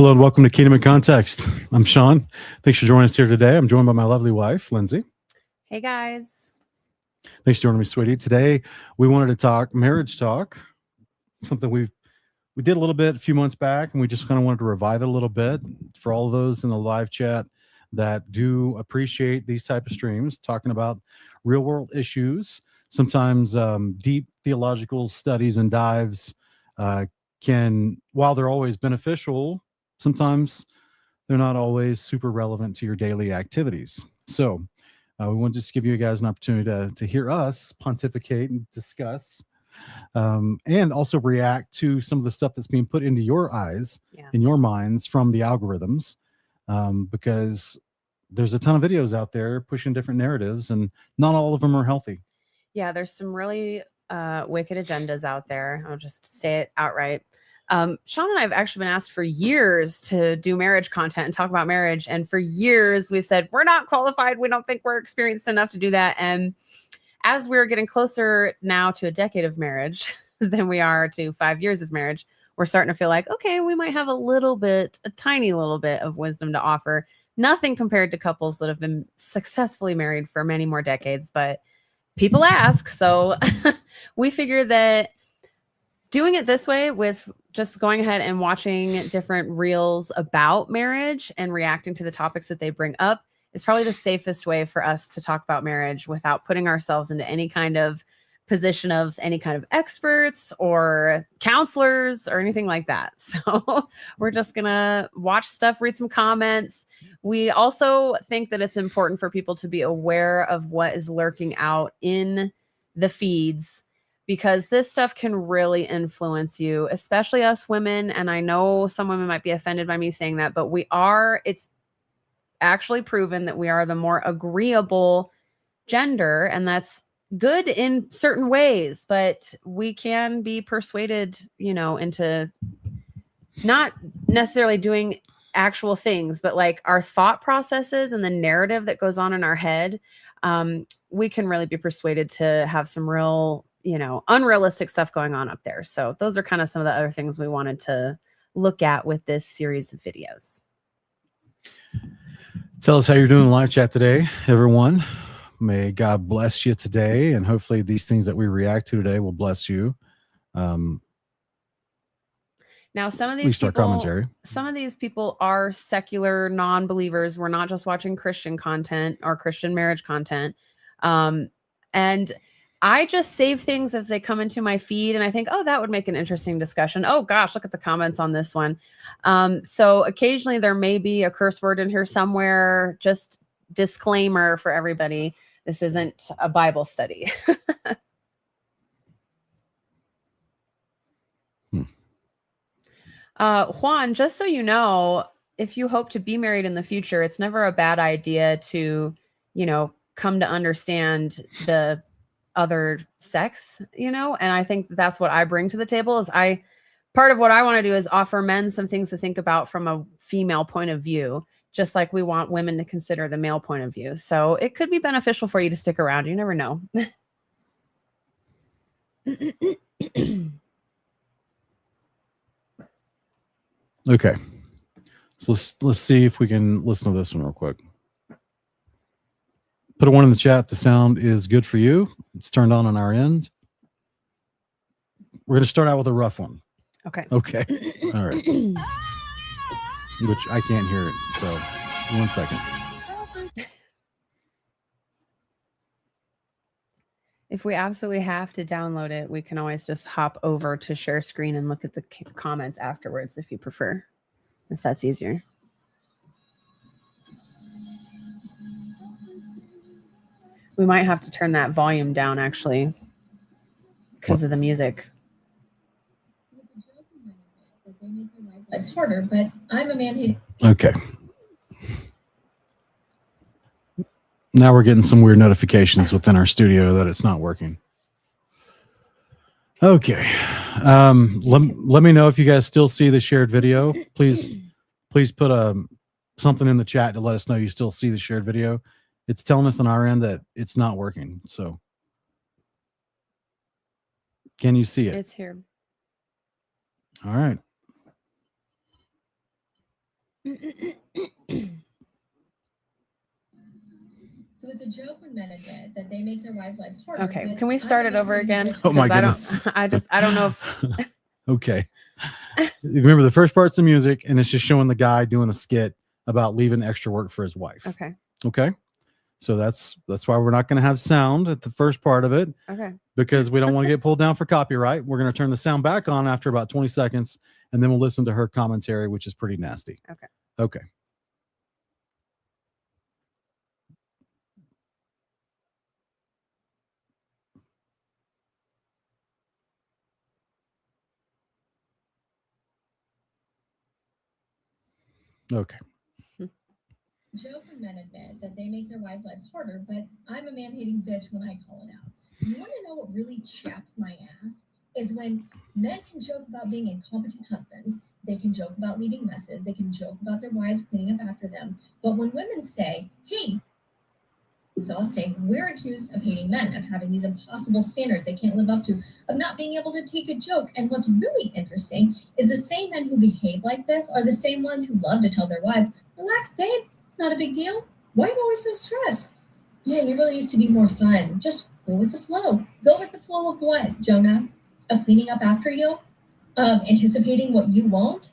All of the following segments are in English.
Hello and welcome to Kingdom in Context. I'm Sean. Thanks for joining us here today. I'm joined by my lovely wife, Lindsey. Hey guys. Thanks for joining me, sweetie. Today we wanted to talk marriage talk, something we did a little bit a few months back, and we just kind of wanted to revive it a little bit for all of those in the live chat that do appreciate these type of streams, talking about real world issues. Sometimes deep theological studies and dives can, while they're always beneficial, sometimes they're not always super relevant to your daily activities. So we want to just give you guys an opportunity to hear us pontificate and discuss, and also react to some of the stuff that's being put into your eyes, in your minds from the algorithms, because there's a ton of videos out there pushing different narratives, and not all of them are healthy. Yeah, there's some really wicked agendas out there. I'll just say it outright. Sean and I have actually been asked for years to do marriage content and talk about marriage. And for years, we've said, we're not qualified. We don't think we're experienced enough to do that. And as we're getting closer now to a decade of marriage than we are to 5 years of marriage, we're starting to feel like, okay, we might have a tiny little bit of wisdom to offer. Nothing compared to couples that have been successfully married for many more decades, but people ask. So we figured that doing it this way, with just going ahead and watching different reels about marriage and reacting to the topics that they bring up, is probably the safest way for us to talk about marriage without putting ourselves into any kind of position of any kind of experts or counselors or anything like that. So we're just gonna watch stuff, read some comments. We also think that it's important for people to be aware of what is lurking out in the feeds, because this stuff can really influence you, especially us women. And I know some women might be offended by me saying that, but it's actually proven that we are the more agreeable gender, and that's good in certain ways, but we can be persuaded, into not necessarily doing actual things, but like our thought processes and the narrative that goes on in our head. We can really be persuaded to have some real, unrealistic stuff going on up there. So those are kind of some of the other things we wanted to look at with this series of videos. Tell us how you're doing in the live chat today, everyone. May God bless you today, and hopefully these things that we react to today will bless you. Now, some of these people are secular non-believers. We're not just watching Christian content or Christian marriage content. And I just save things as they come into my feed, and I think, oh, that would make an interesting discussion. Oh gosh, look at the comments on this one. So occasionally there may be a curse word in here somewhere. Just disclaimer for everybody. This isn't a Bible study. Juan, just so you know, if you hope to be married in the future, it's never a bad idea to, come to understand the other sex, and I think that's what I bring to the table. Is part of what I want to do is offer men some things to think about from a female point of view, just like we want women to consider the male point of view. So it could be beneficial for you to stick around. You never know. Okay. So let's see if we can listen to this one real quick. Put a one in the chat. The sound is good for you. It's turned on our end. We're going to start out with a rough one. Okay. All right. Which I can't hear it. So 1 second. If we absolutely have to download it, we can always just hop over to share screen and look at the comments afterwards if you prefer, if that's easier. We might have to turn that volume down, actually, because of the music. It's harder, but I'm a man who... Okay. Now we're getting some weird notifications within our studio that it's not working. Okay. Let me know if you guys still see the shared video. Please put something in the chat to let us know you still see the shared video. It's telling us on our end that it's not working. So can you see it? It's here. All right. So it's a joke when men admit that they make their wives' lives harder. Okay, but can we I'm start a it man over hating again? bitch Oh my Because goodness. I don't know if Okay. Remember, the first part's the music, and it's just showing the guy doing a skit about leaving extra work for his wife. Okay. Okay. So that's why we're not going to have sound at the first part of it, Okay. because we don't want to get pulled down for copyright. We're going to turn the sound back on after about 20 seconds, and then we'll listen to her commentary, which is pretty nasty. Okay. Okay. Okay. joke when men admit that they make their wives' lives harder, but I'm a man hating bitch when I call it out. You want to know what really chaps my ass? Is when men can joke about being incompetent husbands, they can joke about leaving messes, they can joke about their wives cleaning up after them, but when women say, hey, exhausting, we're accused of hating men, of having these impossible standards they can't live up to, of not being able to take a joke. And what's really interesting is the same men who behave like this are the same ones who love to tell their wives, relax, babe, it's not a big deal. Why are you always so stressed? Man, you really used to be more fun. Just go with the flow. Go with the flow of what, Jonah? Of cleaning up after you? Of anticipating what you won't?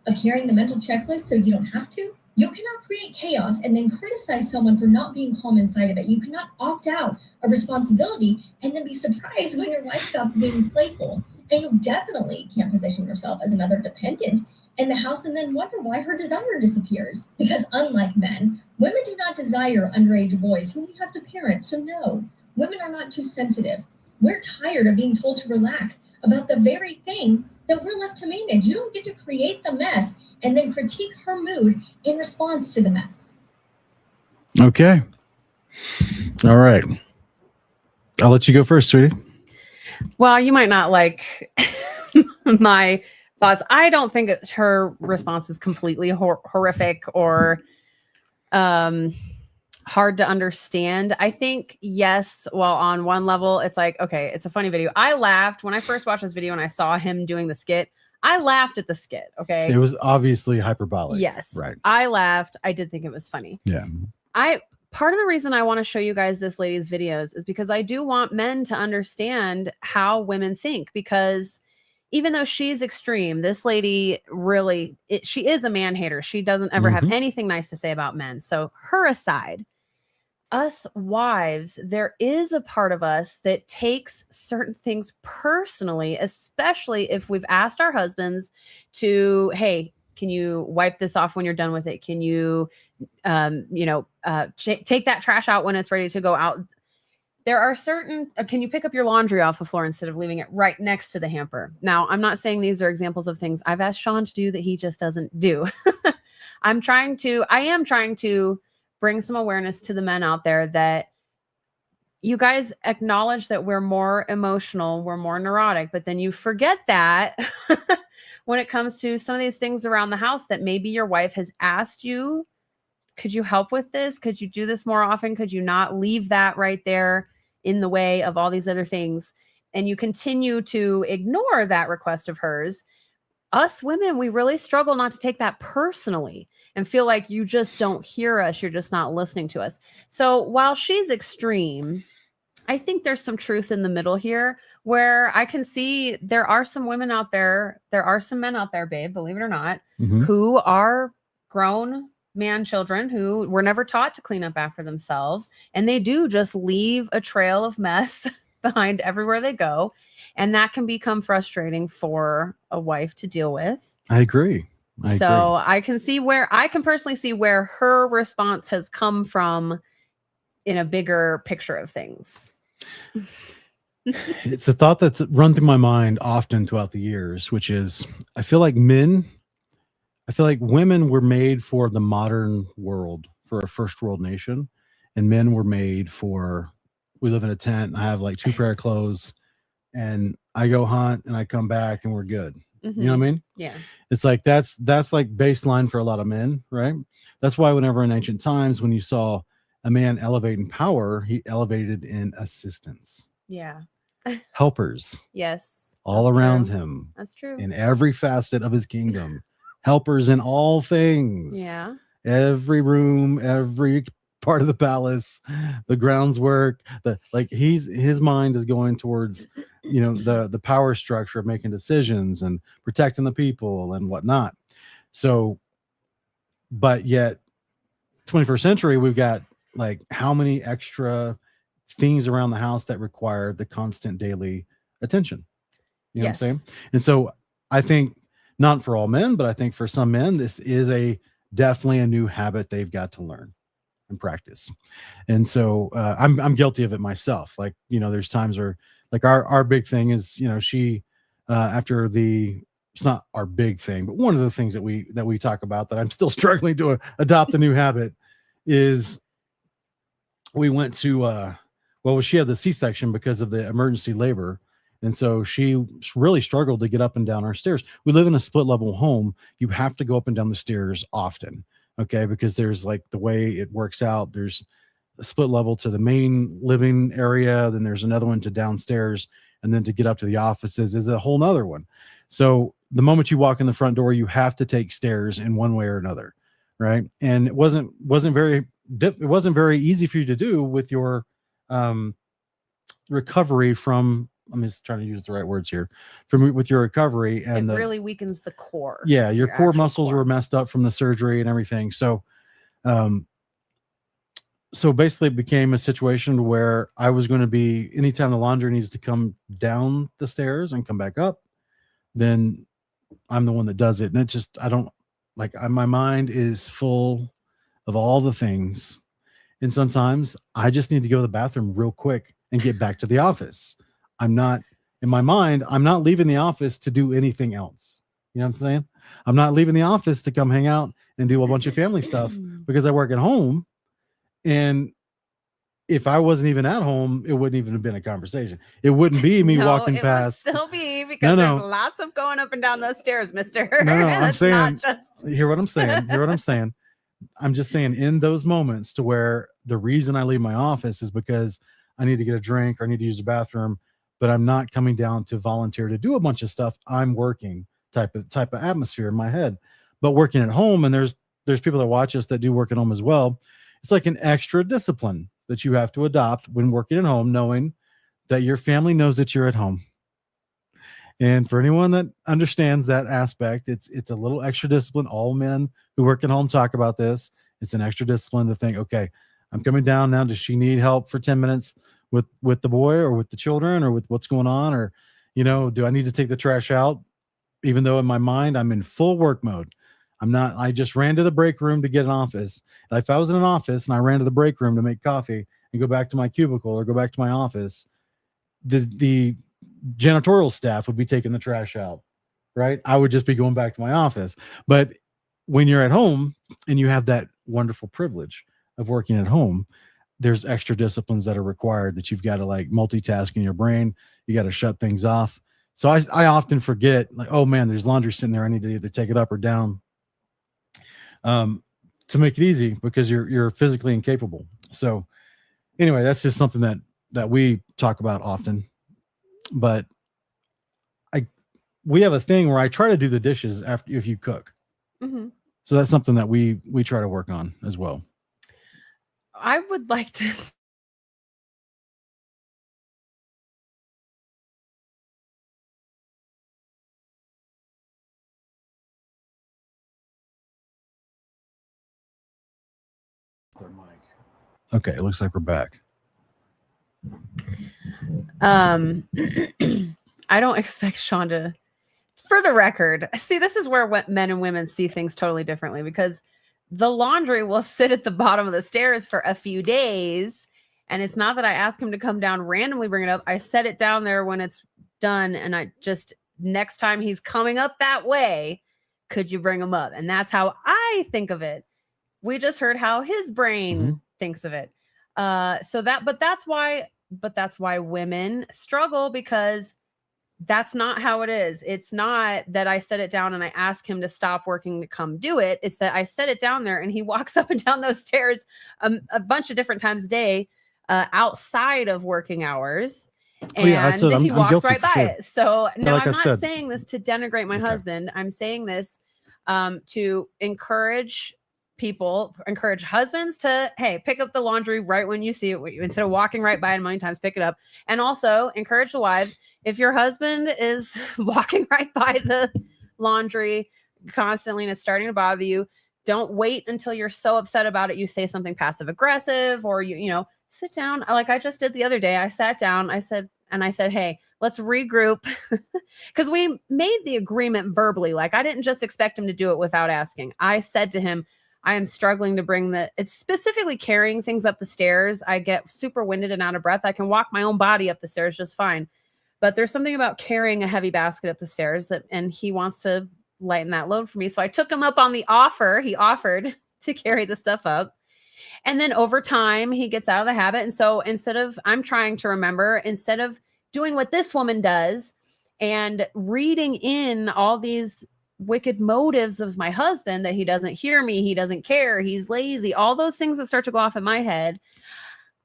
Of carrying the mental checklist so you don't have to? You cannot create chaos and then criticize someone for not being calm inside of it. You cannot opt out of responsibility and then be surprised when your wife stops being playful. And you definitely can't position yourself as another dependent in the house and then wonder why her desire disappears. Because unlike men, women do not desire underage boys whom we have to parent. So no, women are not too sensitive. We're tired of being told to relax about the very thing that we're left to manage. You don't get to create the mess and then critique her mood in response to the mess. Okay. All right. I'll let you go first, sweetie. Well, you might not like my thoughts. I don't think her response is completely horrific or hard to understand. I think, yes, well, on one level, it's like, okay, it's a funny video. I laughed when I first watched this video and I saw him doing the skit. I laughed at the skit. Okay. It was obviously hyperbolic. Yes. Right. I laughed. I did think it was funny. Yeah. Part of the reason I want to show you guys this lady's videos is because I do want men to understand how women think, because even though she's extreme, this lady really, she is a man hater. She doesn't ever have anything nice to say about men. So her aside, us wives, there is a part of us that takes certain things personally, especially if we've asked our husbands to, hey, can you wipe this off when you're done with it? Can you, take that trash out when it's ready to go out? There are certain, can you pick up your laundry off the floor instead of leaving it right next to the hamper? Now, I'm not saying these are examples of things I've asked Sean to do that he just doesn't do. I am trying to bring some awareness to the men out there that you guys acknowledge that we're more emotional, we're more neurotic, but then you forget that when it comes to some of these things around the house that maybe your wife has asked you, could you help with this? Could you do this more often? Could you not leave that right there in the way of all these other things? And you continue to ignore that request of hers. Us women, we really struggle not to take that personally and feel like you just don't hear us. You're just not listening to us. So while she's extreme, I think there's some truth in the middle here where I can see there are some women out there. There are some men out there, babe, believe it or not, who are grown man children who were never taught to clean up after themselves. And they do just leave a trail of mess behind everywhere they go. And that can become frustrating for a wife to deal with. I agree. I can personally see where her response has come from in a bigger picture of things. It's a thought that's run through my mind often throughout the years, which is I feel like women were made for the modern world, for a first world nation, and men were made for, we live in a tent, and I have like 2 pair of clothes, and I go hunt and I come back and we're good. You know what I mean? Yeah. It's like that's like baseline for a lot of men, right? That's why whenever in ancient times when you saw a man elevate in power, he elevated in assistance. Yeah. Helpers. Yes. All around him. That's true. In every facet of his kingdom. helpers in all things. Yeah. Every room, every part of the palace, the grounds work, his mind is going towards, the power structure of making decisions and protecting the people and whatnot. So, but yet 21st century, we've got like how many extra things around the house that require the constant daily attention. You know what I'm saying? And so I think not for all men, but I think for some men, this is definitely a new habit they've got to learn and practice. And so I'm guilty of it myself. Like, there's times where like our big thing is, she after it's not our big thing, but one of the things that we talk about that I'm still struggling to adopt a new habit is we went to she had the C-section because of the emergency labor. And so she really struggled to get up and down our stairs. We live in a split level home. You have to go up and down the stairs often. Okay. Because there's like the way it works out. There's a split level to the main living area. Then there's another one to downstairs. And then to get up to the offices is a whole nother one. So the moment you walk in the front door, you have to take stairs in one way or another. Right. And it wasn't very easy for you to do with your recovery from, I'm just trying to use the right words here, with your recovery. And it really weakens the core. Yeah. Your core muscles were messed up from the surgery and everything. So, so basically it became a situation where I was going to be, anytime the laundry needs to come down the stairs and come back up, then I'm the one that does it. And it's just, my mind is full of all the things. And sometimes I just need to go to the bathroom real quick and get back to the office. In my mind, I'm not leaving the office to do anything else. You know what I'm saying? I'm not leaving the office to come hang out and do a bunch of family stuff because I work at home. And if I wasn't even at home, it wouldn't even have been a conversation. It wouldn't be me walking past. It would still be because there's lots of going up and down those stairs, mister. No, I'm saying, hear what I'm saying. I'm just saying in those moments to where the reason I leave my office is because I need to get a drink or I need to use the bathroom, but I'm not coming down to volunteer to do a bunch of stuff. I'm working type of atmosphere in my head, but working at home. And there's people that watch us that do work at home as well. It's like an extra discipline that you have to adopt when working at home, knowing that your family knows that you're at home. And for anyone that understands that aspect, it's a little extra discipline. All men who work at home talk about this. It's an extra discipline to think, okay, I'm coming down now. Does she need help for 10 minutes with the boy or with the children or with what's going on? Or, do I need to take the trash out? Even though in my mind, I'm in full work mode. I just ran to the break room to get an office. If I was in an office and I ran to the break room to make coffee and go back to my cubicle or go back to my office, the janitorial staff would be taking the trash out, right? I would just be going back to my office. But when you're at home and you have that wonderful privilege of working at home, there's extra disciplines that are required that you've got to like multitask in your brain. You got to shut things off. So I often forget, like, oh man, there's laundry sitting there. I need to either take it up or down. To make it easy because you're physically incapable. So anyway, that's just something that we talk about often, but we have a thing where I try to do the dishes if you cook. Mm-hmm. So that's something that we try to work on as well. I would like to. Okay, it looks like we're back. I don't expect Sean to, for the record, see, this is where men and women see things totally differently, because the laundry will sit at the bottom of the stairs for a few days. And it's not that I ask him to come down randomly, bring it up. I set it down there when it's done. And I just, next time he's coming up that way, could you bring him up? And that's how I think of it. We just heard how his brain thinks of it. But that's why women struggle, because that's not how it is. It's not that I set it down and I ask him to stop working to come do it. It's that I set it down there and he walks up and down those stairs a bunch of different times a day outside of working hours. And he walks right by it. So no, I'm not saying this to denigrate my husband. I'm saying this to encourage husbands to, hey, pick up the laundry right when you see it, instead of walking right by it a million times, pick it up. And also encourage the wives, if your husband is walking right by the laundry constantly and it's starting to bother you, don't wait until you're so upset about it you say something passive aggressive, or you sit down. Like I just did the other day. I sat down, I said, hey, let's regroup. Because we made the agreement verbally. Like I didn't just expect him to do it without asking. I said to him, I am struggling to bring it's specifically carrying things up the stairs. I get super winded and out of breath. I can walk my own body up the stairs just fine. But there's something about carrying a heavy basket up the stairs and he wants to lighten that load for me. So I took him up on the offer. He offered to carry the stuff up. And then over time, he gets out of the habit. And so I'm trying to remember, instead of doing what this woman does and reading in all these wicked motives of my husband, that he doesn't hear me, he doesn't care, he's lazy, all those things that start to go off in my head,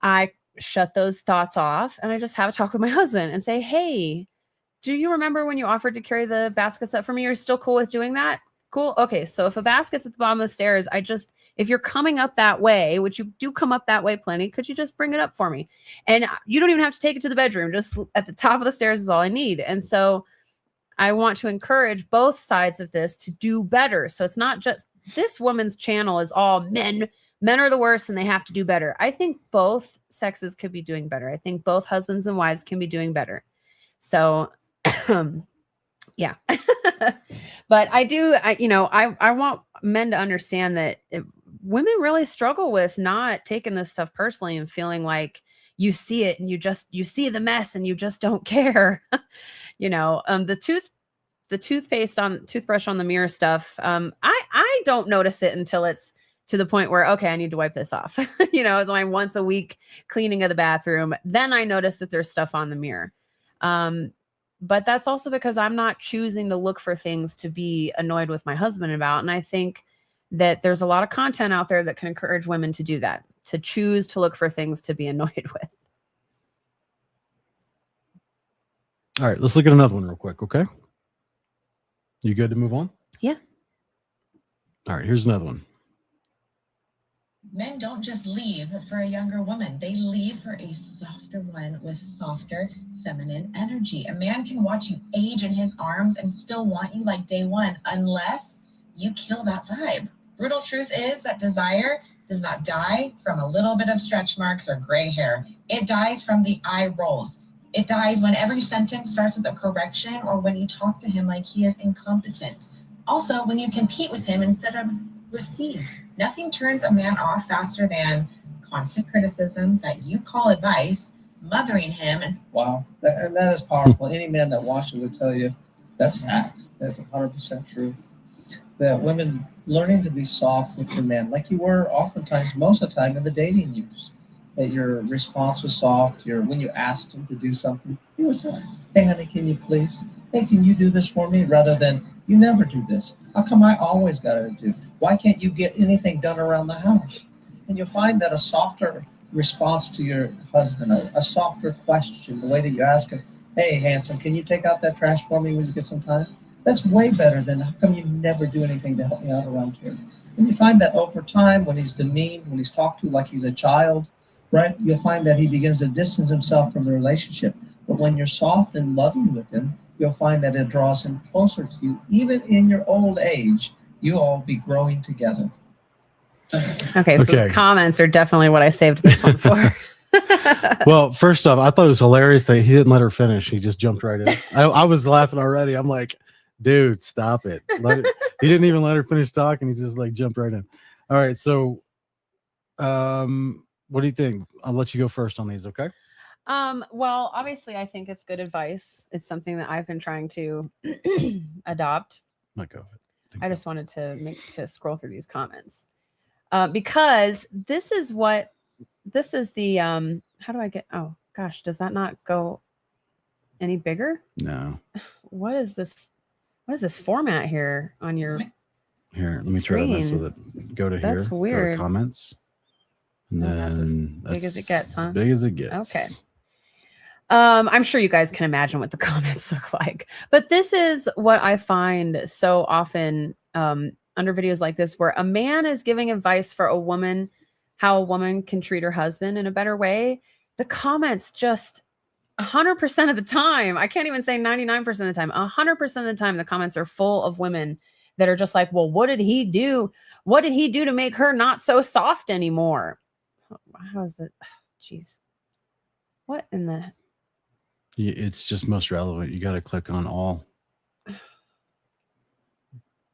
I shut those thoughts off and I just have a talk with my husband and say, hey, do you remember when you offered to carry the baskets up for me? You're still cool with doing that? Cool. Okay. So if a basket's at the bottom of the stairs, if you're coming up that way, which you do come up that way plenty, could you just bring it up for me? And you don't even have to take it to the bedroom. Just at the top of the stairs is all I need. And so I want to encourage both sides of this to do better. So it's not just this woman's channel is all men. Men are the worst and they have to do better. I think both sexes could be doing better. I think both husbands and wives can be doing better. So, yeah. But I want men to understand that women really struggle with not taking this stuff personally and feeling like you see it and you see the mess and you just don't care. The toothbrush on the mirror stuff. I don't notice it until it's to the point where, okay, I need to wipe this off. It's my once a week cleaning of the bathroom. Then I notice that there's stuff on the mirror. But that's also because I'm not choosing to look for things to be annoyed with my husband about. And I think that there's a lot of content out there that can encourage women to do that, to choose to look for things to be annoyed with. All right, let's look at another one real quick, okay? You good to move on? Yeah. All right, here's another one. Men don't just leave for a younger woman. They leave for a softer one with softer feminine energy. A man can watch you age in his arms and still want you like day one, unless you kill that vibe. Brutal truth is that desire does not die from a little bit of stretch marks or gray hair. It dies from the eye rolls. It dies when every sentence starts with a correction, or when you talk to him like he is incompetent. Also, when you compete with him instead of receive. Nothing turns a man off faster than constant criticism that you call advice, mothering him. Wow, that is powerful. Any man that watches will tell you that's fact. That's 100% true. That women learning to be soft with your man, like you were oftentimes, most of the time in the dating years, that your response was soft. When you asked him to do something, he was soft. Hey, honey, can you please? Hey, can you do this for me? Rather than, you never do this. How come I always got to do? Why can't you get anything done around the house? And you'll find that a softer response to your husband, a softer question, the way that you ask him, hey, handsome, can you take out that trash for me when you get some time? That's way better than, how come you never do anything to help me out around here? And you find that over time, when he's demeaned, when he's talked to like he's a child, right, you'll find that he begins to distance himself from the relationship. But when you're soft and loving with him, you'll find that it draws him closer to you. Even in your old age, you'll all be growing together. Okay, so the comments are definitely what I saved this one for. Well, first off, I thought it was hilarious that he didn't let her finish. He just jumped right in. I was laughing already. I'm like, dude, stop it. He didn't even let her finish talking. He just jumped right in. All right, so what do you think? I'll let you go first on these, okay? Well, obviously I think it's good advice. It's something that I've been trying to adopt. Let go of it. I just wanted to scroll through these comments. Because this is the how do I get, oh gosh, does that not go any bigger? No. What is this format here on your here? Let me try to mess with it. Go to here. That's weird. Go to comments. And that's as big as it gets, huh? As big as it gets. Okay. I'm sure you guys can imagine what the comments look like, but this is what I find so often under videos like this where a man is giving advice for a woman, how a woman can treat her husband in a better way, the comments just 100% of the time, I can't even say 99% of the time, 100% of the time, the comments are full of women that are just like, well, what did he do? What did he do to make her not so soft anymore? How is that? Jeez. What in the? It's just most relevant. You got to click on all.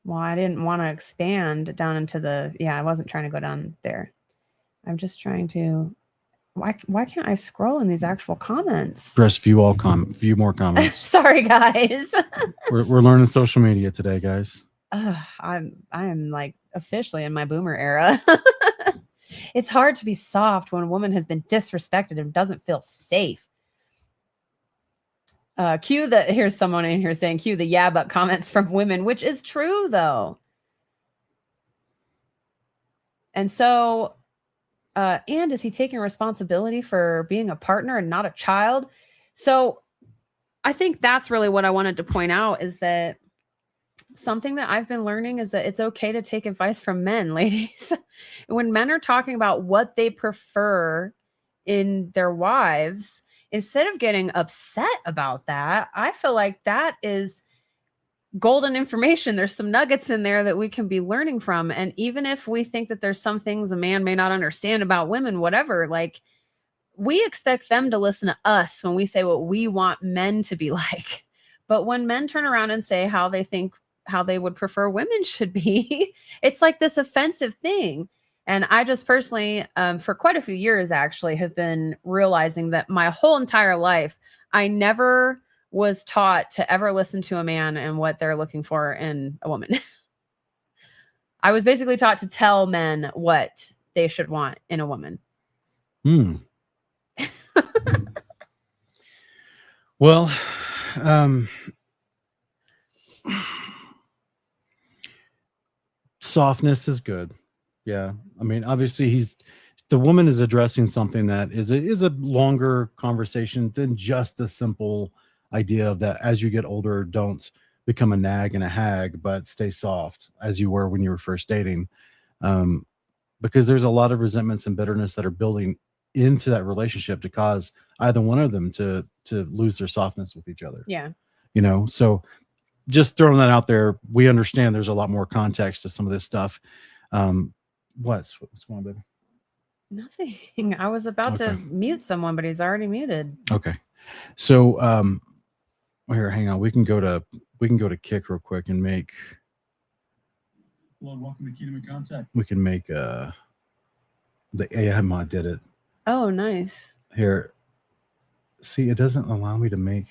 Well, I didn't want to expand down into the, I wasn't trying to go down there. I'm just trying to, why can't I scroll in these actual comments? Press view more comments. Sorry, guys. we're learning social media today, guys. I am like officially in my boomer era. It's hard to be soft when a woman has been disrespected and doesn't feel safe. Here's someone in here saying cue the yeah but comments from women, which is true though. And so and is he taking responsibility for being a partner and not a child? So I think that's really what I wanted to point out, is that something that I've been learning is that it's okay to take advice from men, ladies. When men are talking about what they prefer in their wives, instead of getting upset about that, I feel like that is golden information. There's some nuggets in there that we can be learning from. And even if we think that there's some things a man may not understand about women, whatever, like we expect them to listen to us when we say what we want men to be like. But when men turn around and say how they would prefer women should be, it's like this offensive thing. And I just personally, for quite a few years, actually, have been realizing that my whole entire life, I never was taught to ever listen to a man and what they're looking for in a woman. I was basically taught to tell men what they should want in a woman. Well, softness is good. Yeah. I mean, obviously the woman is addressing something that is a longer conversation than just the simple idea of that as you get older, don't become a nag and a hag, but stay soft as you were when you were first dating. Because there's a lot of resentments and bitterness that are building into that relationship to cause either one of them to lose their softness with each other. Yeah. So just throwing that out there, we understand there's a lot more context to some of this stuff. What's going on, baby? Nothing. I was about to mute someone, but he's already muted. Okay. So here, hang on. We can go to Kick real quick and make. Hello, welcome to Kingdom of Contact. We can make the AI mod did it. Oh, nice. Here. See, it doesn't allow me to make.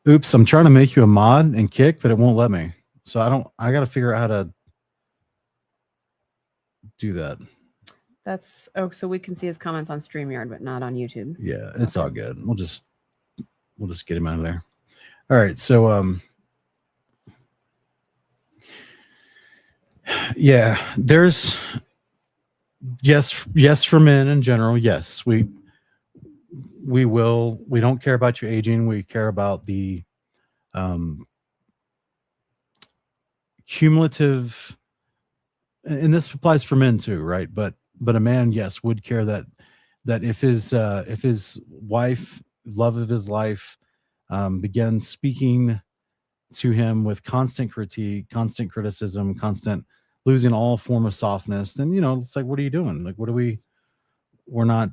Oops, I'm trying to make you a mod in Kick, but it won't let me. So I got to figure out how to do that. So we can see his comments on StreamYard, but not on YouTube. Yeah, it's all good. We'll just get him out of there. All right. So, yeah, there's yes for men in general. Yes, we don't care about you aging. We care about the cumulative, and this applies for men too, right? But a man, yes, would care that if his wife, love of his life, begins speaking to him with constant critique, constant criticism, constant losing all form of softness, then it's like, what are you doing? Like, we're not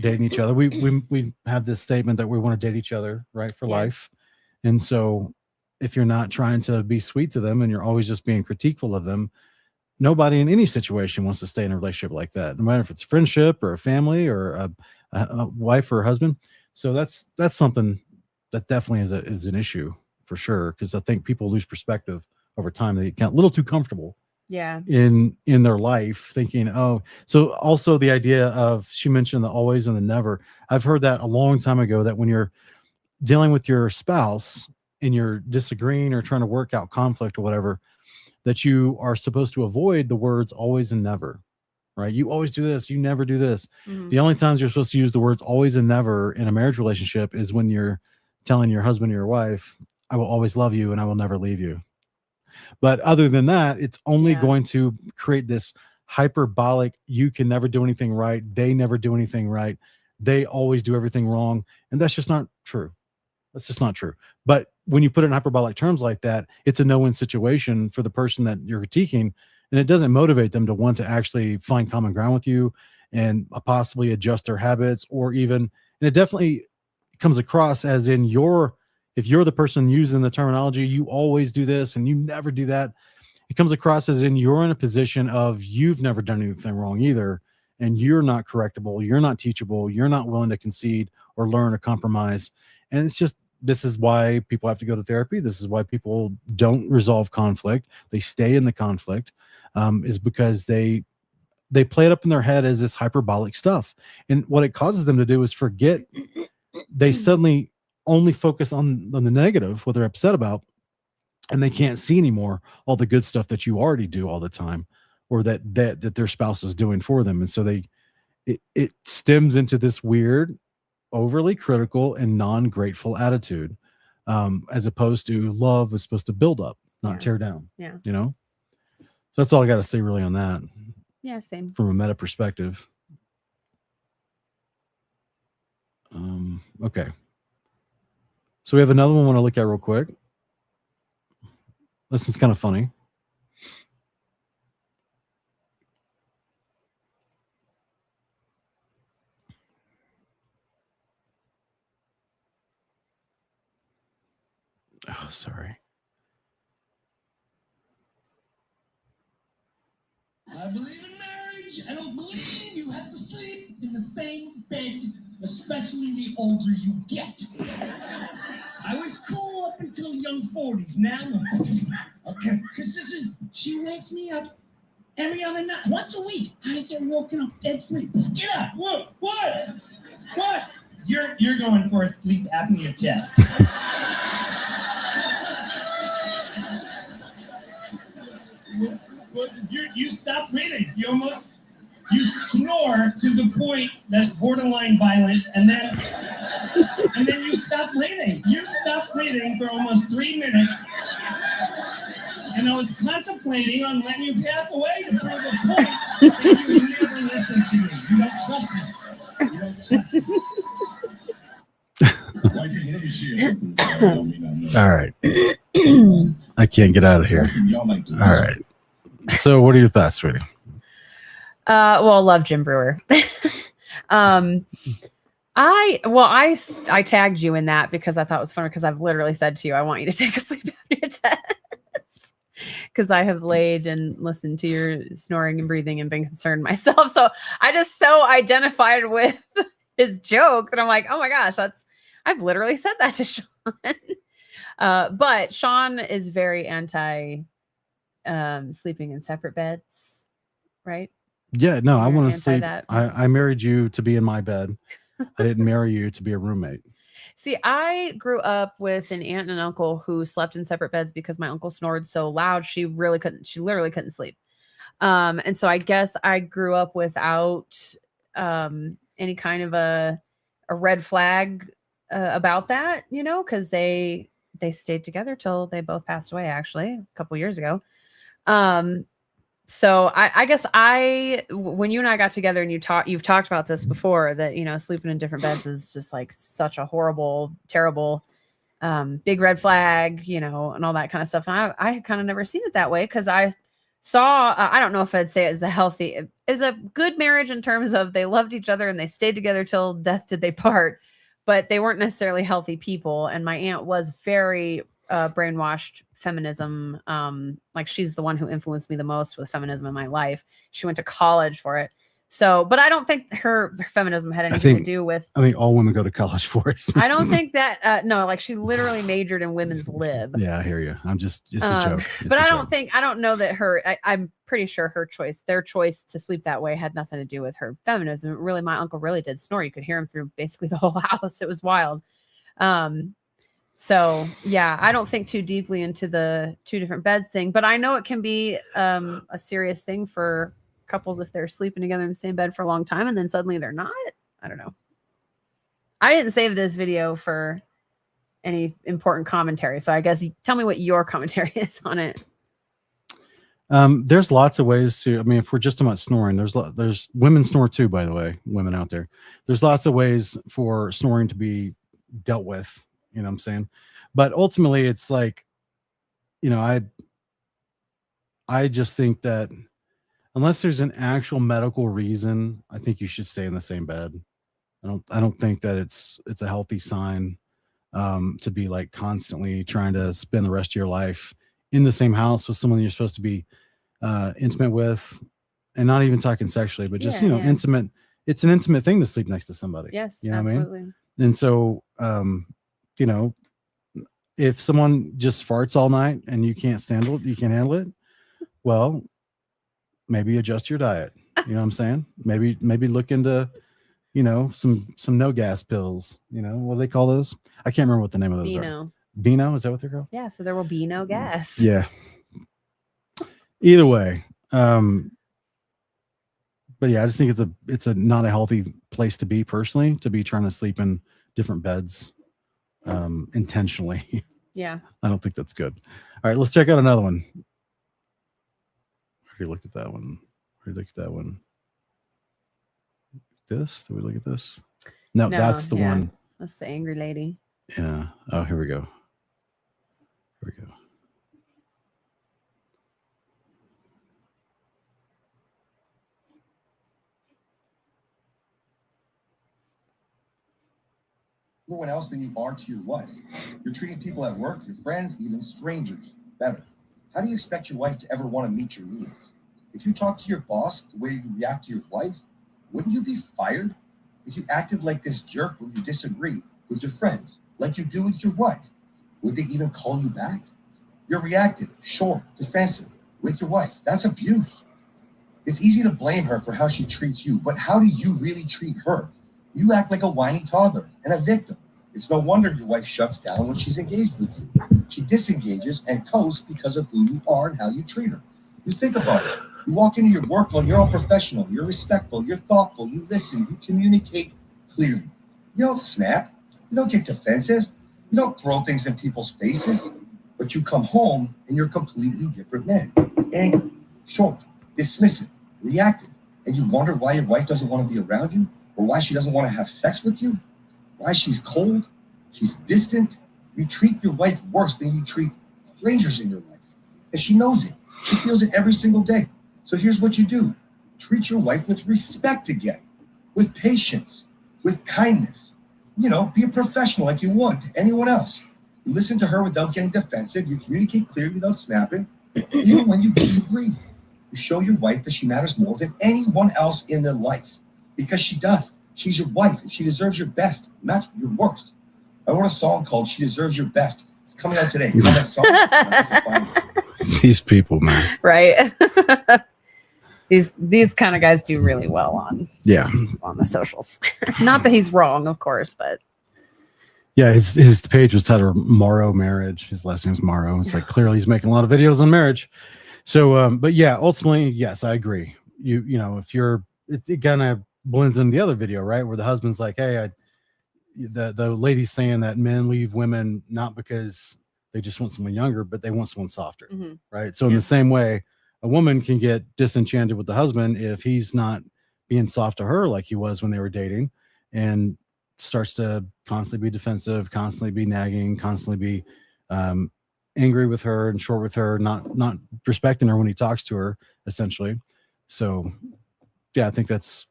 dating each other. We have this statement that we want to date each other, right, for life. And so if you're not trying to be sweet to them and you're always just being critiqueful of them, nobody in any situation wants to stay in a relationship like that, no matter if it's friendship or a family or a wife or a husband. So that's something that definitely is an issue for sure, because I think people lose perspective over time. They get a little too comfortable in their life, thinking, so also the idea of, she mentioned the always and the never. I've heard that a long time ago, that when you're dealing with your spouse and you're disagreeing or trying to work out conflict or whatever, that you are supposed to avoid the words always and never, right? You always do this, you never do this. Mm-hmm. The only times you're supposed to use the words always and never in a marriage relationship is when you're telling your husband or your wife, I will always love you and I will never leave you. But other than that, it's only Yeah. going to create this hyperbolic, you can never do anything right. They never do anything right. They always do everything wrong. And that's just not true. That's just not true. But when you put it in hyperbolic terms like that, it's a no-win situation for the person that you're critiquing, and it doesn't motivate them to want to actually find common ground with you and possibly adjust their habits, or even, and it definitely comes across as in if you're the person using the terminology, you always do this and you never do that. It comes across as in you're in a position of you've never done anything wrong either, and you're not correctable, you're not teachable, you're not willing to concede or learn or compromise. And it's just, this is why people have to go to therapy. This is why people don't resolve conflict. They stay in the conflict, is because they play it up in their head as this hyperbolic stuff. And what it causes them to do is forget. They suddenly only focus on the negative, what they're upset about, and they can't see anymore all the good stuff that you already do all the time, or that their spouse is doing for them. And so it stems into this weird, overly critical and non-grateful attitude, as opposed to love is supposed to build up, not tear down. Yeah. You know, so that's all I got to say really on that. Yeah, same. From a meta perspective. Okay. So we have another one I want to look at real quick. This is kind of funny. Oh, sorry. I believe in marriage. I don't believe you have to sleep in the same bed, especially the older you get. I was cool up until young 40s. Now, okay, because she wakes me up every other night, once a week. I get woken up dead sleep. Get up. What? You're going for a sleep apnea test. You stop breathing. You snore to the point that's borderline violent, and then you stop breathing. You stop breathing for almost 3 minutes, and I was contemplating on letting you pass away to prove a point that you would never listen to me. You don't trust me. You don't trust me. All right. I can't get out of here. All right. So what are your thoughts, sweetie? Well, love Jim Brewer. I tagged you in that because I thought it was funny, because I've literally said to you, I want you to take a sleep apnea test, because I have laid and listened to your snoring and breathing and been concerned myself. So I just so identified with his joke that I'm like, oh my gosh, I've literally said that to Sean. But Sean is very anti sleeping in separate beds, right? Yeah, no, I want to sleep. that. I married you to be in my bed. I didn't marry you to be a roommate. See, I grew up with an aunt and an uncle who slept in separate beds because my uncle snored so loud she literally couldn't sleep. And so I guess I grew up without any kind of a red flag about that, because they stayed together till they both passed away, actually, a couple years ago. So I guess when you and I got together and you've talked about this before, that, sleeping in different beds is just like such a horrible, terrible, big red flag, and all that kind of stuff. And I had kind of never seen it that way, because I saw, I don't know if I'd say it is a good marriage in terms of they loved each other and they stayed together till death did they part, but they weren't necessarily healthy people. And my aunt was very brainwashed feminism. Like, she's the one who influenced me the most with feminism in my life. She went to college for it. So, but I don't think her feminism had anything to do with. I think all women go to college for it. I don't think that. No, like, she literally majored in women's lib. Yeah, I hear you. It's a joke. But I don't know that I'm pretty sure their choice to sleep that way had nothing to do with her feminism. Really, my uncle really did snore. You could hear him through basically the whole house. It was wild. So yeah, I don't think too deeply into the two different beds thing, but I know it can be a serious thing for couples if they're sleeping together in the same bed for a long time and then suddenly they're not. I don't know. I didn't save this video for any important commentary. So I guess tell me what your commentary is on it. There's lots of ways to, I mean, if we're just about snoring, there's women snore too, by the way, women out there. There's lots of ways for snoring to be dealt with, you know what I'm saying? But ultimately it's like, you know, I just think that unless there's an actual medical reason, I think you should stay in the same bed. I don't think that it's a healthy sign to be like constantly trying to spend the rest of your life in the same house with someone you're supposed to be intimate with, and not even talking sexually, but just, Yeah, you know, yeah. intimate. It's an intimate thing to sleep next to somebody. Yes, You know what I absolutely. mean? And so, you know, if someone just farts all night and you can't handle it, well, maybe adjust your diet. You know what I'm saying? Maybe look into, you know, some no gas pills. You know, what do they call those? I can't remember what the name of those are. Beano. Beano, is that what they're called? Yeah, so there will be no gas. Yeah. Either way, but yeah, I just think it's a not a healthy place to be personally, to be trying to sleep in different beds intentionally. Yeah. I don't think that's good. All right, let's check out another one. Already looked at that one. This? Did we look at this? No, that's the yeah. one. That's the angry lady. Yeah. Oh, here we go. Everyone else than you are to your wife. You're treating people at work, your friends, even strangers better. How do you expect your wife to ever want to meet your needs? If you talk to your boss the way you react to your wife, wouldn't you be fired? If you acted like this jerk when you disagree with your friends, like you do with your wife, would they even call you back? You're reactive, short, defensive with your wife. That's abuse. It's easy to blame her for how she treats you, but how do you really treat her? You act like a whiny toddler and a victim. It's no wonder your wife shuts down when she's engaged with you. She disengages and coasts because of who you are and how you treat her. You think about it. You walk into your work when you're all professional, you're respectful, you're thoughtful, you listen, you communicate clearly. You don't snap. You don't get defensive. You don't throw things in people's faces. But you come home and you're a completely different man. Angry, short, dismissive, reactive. And you wonder why your wife doesn't want to be around you? Or why she doesn't want to have sex with you? Why she's cold? She's distant? You treat your wife worse than you treat strangers in your life. And she knows it. She feels it every single day. So here's what you do. Treat your wife with respect again, with patience, with kindness. You know, be a professional like you would to anyone else. You listen to her without getting defensive. You communicate clearly without snapping, even when you disagree. You show your wife that she matters more than anyone else in their life. Because she does. She's your wife, and she deserves your best, not your worst. I wrote a song called "She Deserves Your Best." It's coming out today. Find that song. These people, man. Right. These kind of guys do really well on the socials. Not that he's wrong, of course, but yeah, his page was titled Morrow Marriage. His last name's Morrow. It's like clearly he's making a lot of videos on marriage. So, but yeah, ultimately, yes, I agree. You know, if you're, it kind of blends in the other video, right, where the husband's like, hey, the lady's saying that men leave women not because they just want someone younger, but they want someone softer, right? So in the same way, a woman can get disenchanted with the husband if he's not being soft to her like he was when they were dating, and starts to constantly be defensive, constantly be nagging, constantly be angry with her and short with her, not respecting her when he talks to her, essentially. So yeah, I think that's,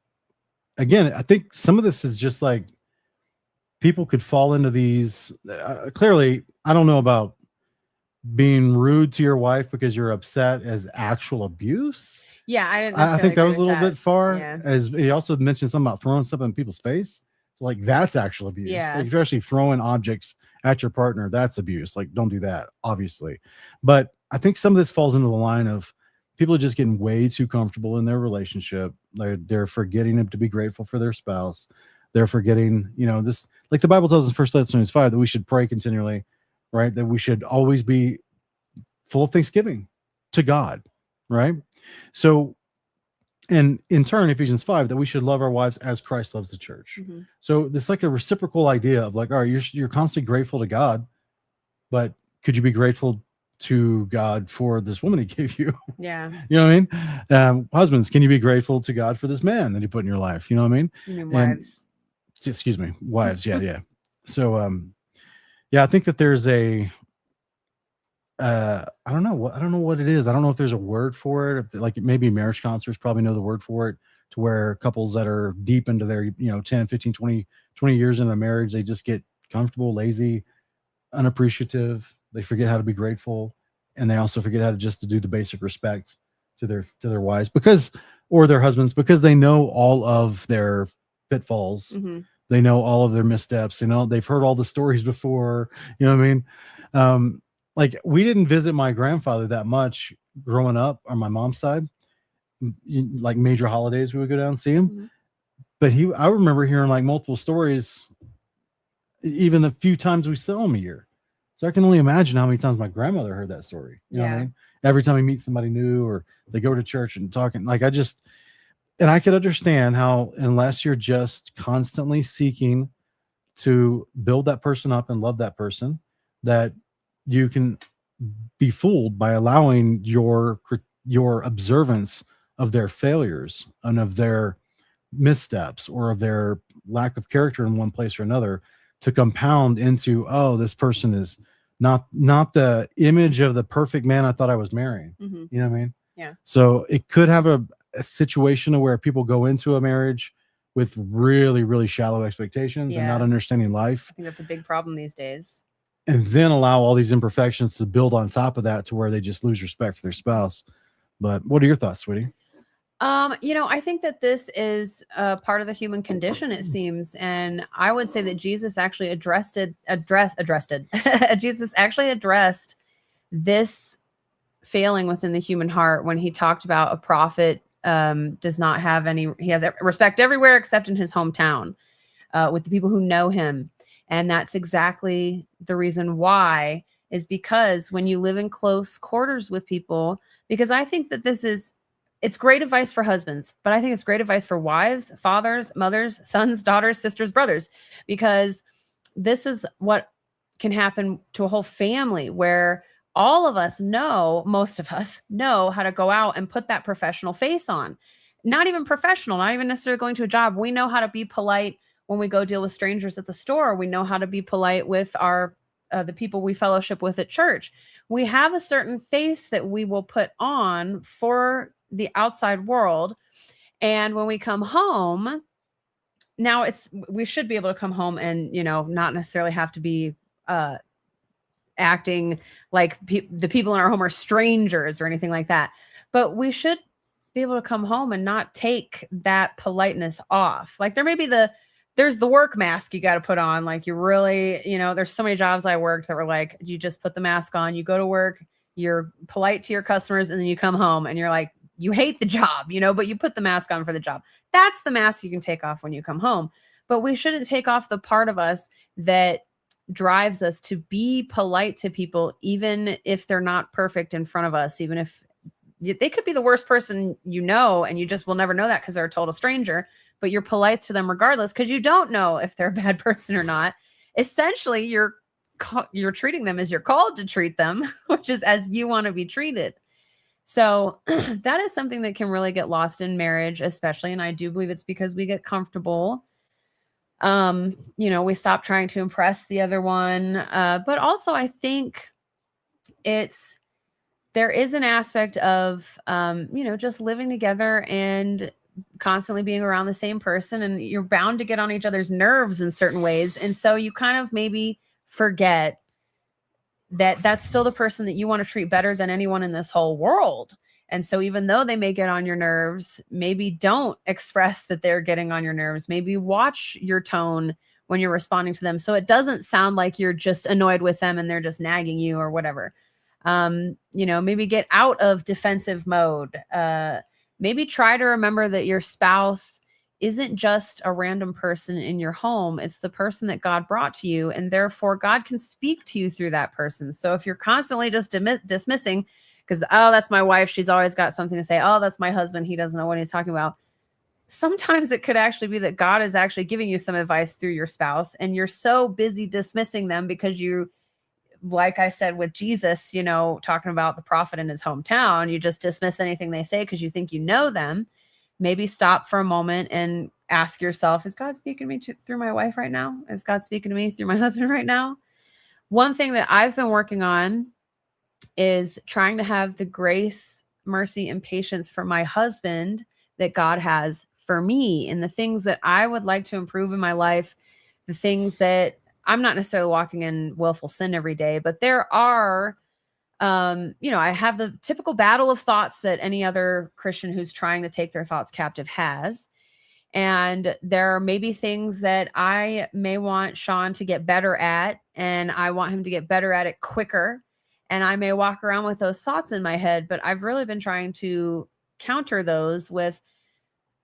again, I think some of this is just like people could fall into these. Clearly, I don't know about being rude to your wife because you're upset as actual abuse. yeah, I didn't. I think that was a little bit far. Yeah. As he also mentioned something about throwing stuff in people's face. So like that's actual abuse. Yeah. Like if you're actually throwing objects at your partner, that's abuse. Like don't do that, obviously. But I think some of this falls into the line of people are just getting way too comfortable in their relationship. They're forgetting to be grateful for their spouse. They're forgetting, you know, this, like the Bible tells us in 1 Thessalonians 5 that we should pray continually, right? That we should always be full of thanksgiving to God, right? So and in turn, Ephesians 5, that we should love our wives as Christ loves the church. Mm-hmm. So this like a reciprocal idea of like, all right, you're constantly grateful to God, but could you be grateful to God for this woman he gave you? Yeah. You know what I mean? Husbands, can you be grateful to God for this man that he put in your life? You know what I mean? You mean And- wives? Excuse me, wives. Yeah. So, yeah, I think that there's a, I don't know what it is. I don't know if there's a word for it. If like maybe marriage counselors probably know the word for it, to where couples that are deep into their, 10, 15, 20 years in a marriage, they just get comfortable, lazy, unappreciative. They forget how to be grateful. And they also forget how to just to do the basic respect to their wives or their husbands, because they know all of their pitfalls. Mm-hmm. They know all of their missteps. They've heard all the stories before. You know what I mean? Like we didn't visit my grandfather that much growing up on my mom's side. Like major holidays, we would go down and see him. Mm-hmm. But I remember hearing like multiple stories, even the few times we saw him a year. So I can only imagine how many times my grandmother heard that story. You know what I mean? Every time he meets somebody new or they go to church and talking, like and I could understand how, unless you're just constantly seeking to build that person up and love that person, that you can be fooled by allowing your observance of their failures and of their missteps or of their lack of character in one place or another to compound into, oh, this person is not the image of the perfect man I thought I was marrying. Mm-hmm. You know what I mean? Yeah. So it could have a situation where people go into a marriage with really, really shallow expectations and not understanding life. I think that's a big problem these days. And then allow all these imperfections to build on top of that to where they just lose respect for their spouse. But what are your thoughts, sweetie? I think that this is part of the human condition, it seems. And I would say that Jesus actually addressed Jesus actually addressed this failing within the human heart when he talked about a prophet does not have he has respect everywhere except in his hometown with the people who know him. And that's exactly the reason why, is because when you live in close quarters with people, because I think that it's great advice for husbands, but I think it's great advice for wives, fathers, mothers, sons, daughters, sisters, brothers, because this is what can happen to a whole family where all of us most of us know how to go out and put that professional face on. Not even professional, not even necessarily going to a job. We know how to be polite when we go deal with strangers at the store. We know how to be polite with the people we fellowship with at church. We have a certain face that we will put on for the outside world. And when we come home, now we should be able to come home and, not necessarily have to be acting like the people in our home are strangers or anything like that. But we should be able to come home and not take that politeness off. Like there's the work mask you got to put on. Like you really, there's so many jobs I worked that were like, you just put the mask on, you go to work, you're polite to your customers, and then you come home and you're like, you hate the job, but you put the mask on for the job. That's the mask you can take off when you come home. But we shouldn't take off the part of us that drives us to be polite to people, even if they're not perfect in front of us, even if they could be the worst person, and you just will never know that because they're a total stranger, but you're polite to them regardless because you don't know if they're a bad person or not. Essentially, you're treating them as you're called to treat them, which is as you want to be treated. So that is something that can really get lost in marriage, especially. And I do believe it's because we get comfortable. We stop trying to impress the other one. But also I think there is an aspect of, just living together and constantly being around the same person, and you're bound to get on each other's nerves in certain ways. And so you kind of maybe forget that that's still the person that you want to treat better than anyone in this whole world. And so even though they may get on your nerves, maybe don't express that they're getting on your nerves. Maybe watch your tone when you're responding to them, so it doesn't sound like you're just annoyed with them and they're just nagging you or whatever. Maybe get out of defensive mode. Maybe try to remember that your spouse isn't just a random person in your home. It's the person that God brought to you, and therefore God can speak to you through that person. So if you're constantly just dismissing because, oh, that's my wife. She's always got something to say. Oh, that's my husband. He doesn't know what he's talking about. Sometimes it could actually be that God is actually giving you some advice through your spouse, and you're so busy dismissing them because you, like I said with Jesus, you know, talking about the prophet in his hometown, you just dismiss anything they say because you think you know them. Maybe stop for a moment and ask yourself, is God speaking to me through my wife right now? Is God speaking to me through my husband right now? One thing that I've been working on is trying to have the grace, mercy, and patience for my husband that God has for me, and the things that I would like to improve in my life, the things that I'm not necessarily walking in willful sin every day, but there are, you know, I have the typical battle of thoughts that any other Christian who's trying to take their thoughts captive has. And there are maybe things that I may want Sean to get better at, and I want him to get better at it quicker. And I may walk around with those thoughts in my head, but I've really been trying to counter those with,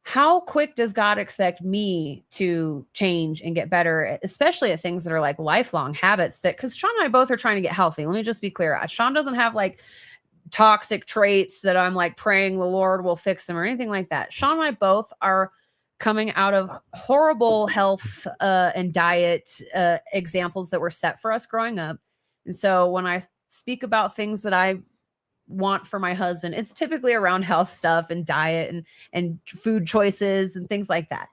how quick does God expect me to change and get better, especially at things that are like lifelong habits? That, because Sean and I both are trying to get healthy. Let me just be clear. Sean doesn't have like toxic traits that I'm like praying the Lord will fix them or anything like that. Sean and I both are coming out of horrible health and diet examples that were set for us growing up. And so when I speak about things that I want for my husband, it's typically around health stuff and diet and food choices and things like that.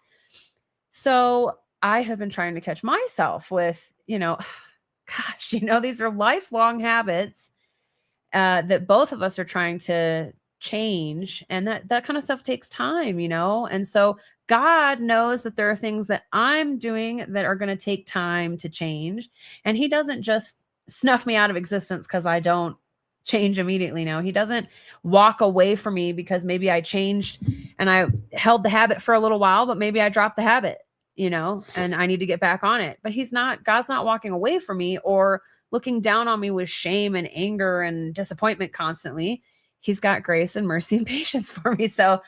So I have been trying to catch myself with, you know, gosh, you know, these are lifelong habits that both of us are trying to change, and that kind of stuff takes time, you know. And so God knows that there are things that I'm doing that are going to take time to change, and he doesn't just snuff me out of existence because I don't change immediately. No, he doesn't walk away from me because maybe I changed and I held the habit for a little while, but maybe I dropped the habit, you know, and I need to get back on it. But God's not walking away from me or looking down on me with shame and anger and disappointment constantly. He's got grace and mercy and patience for me. So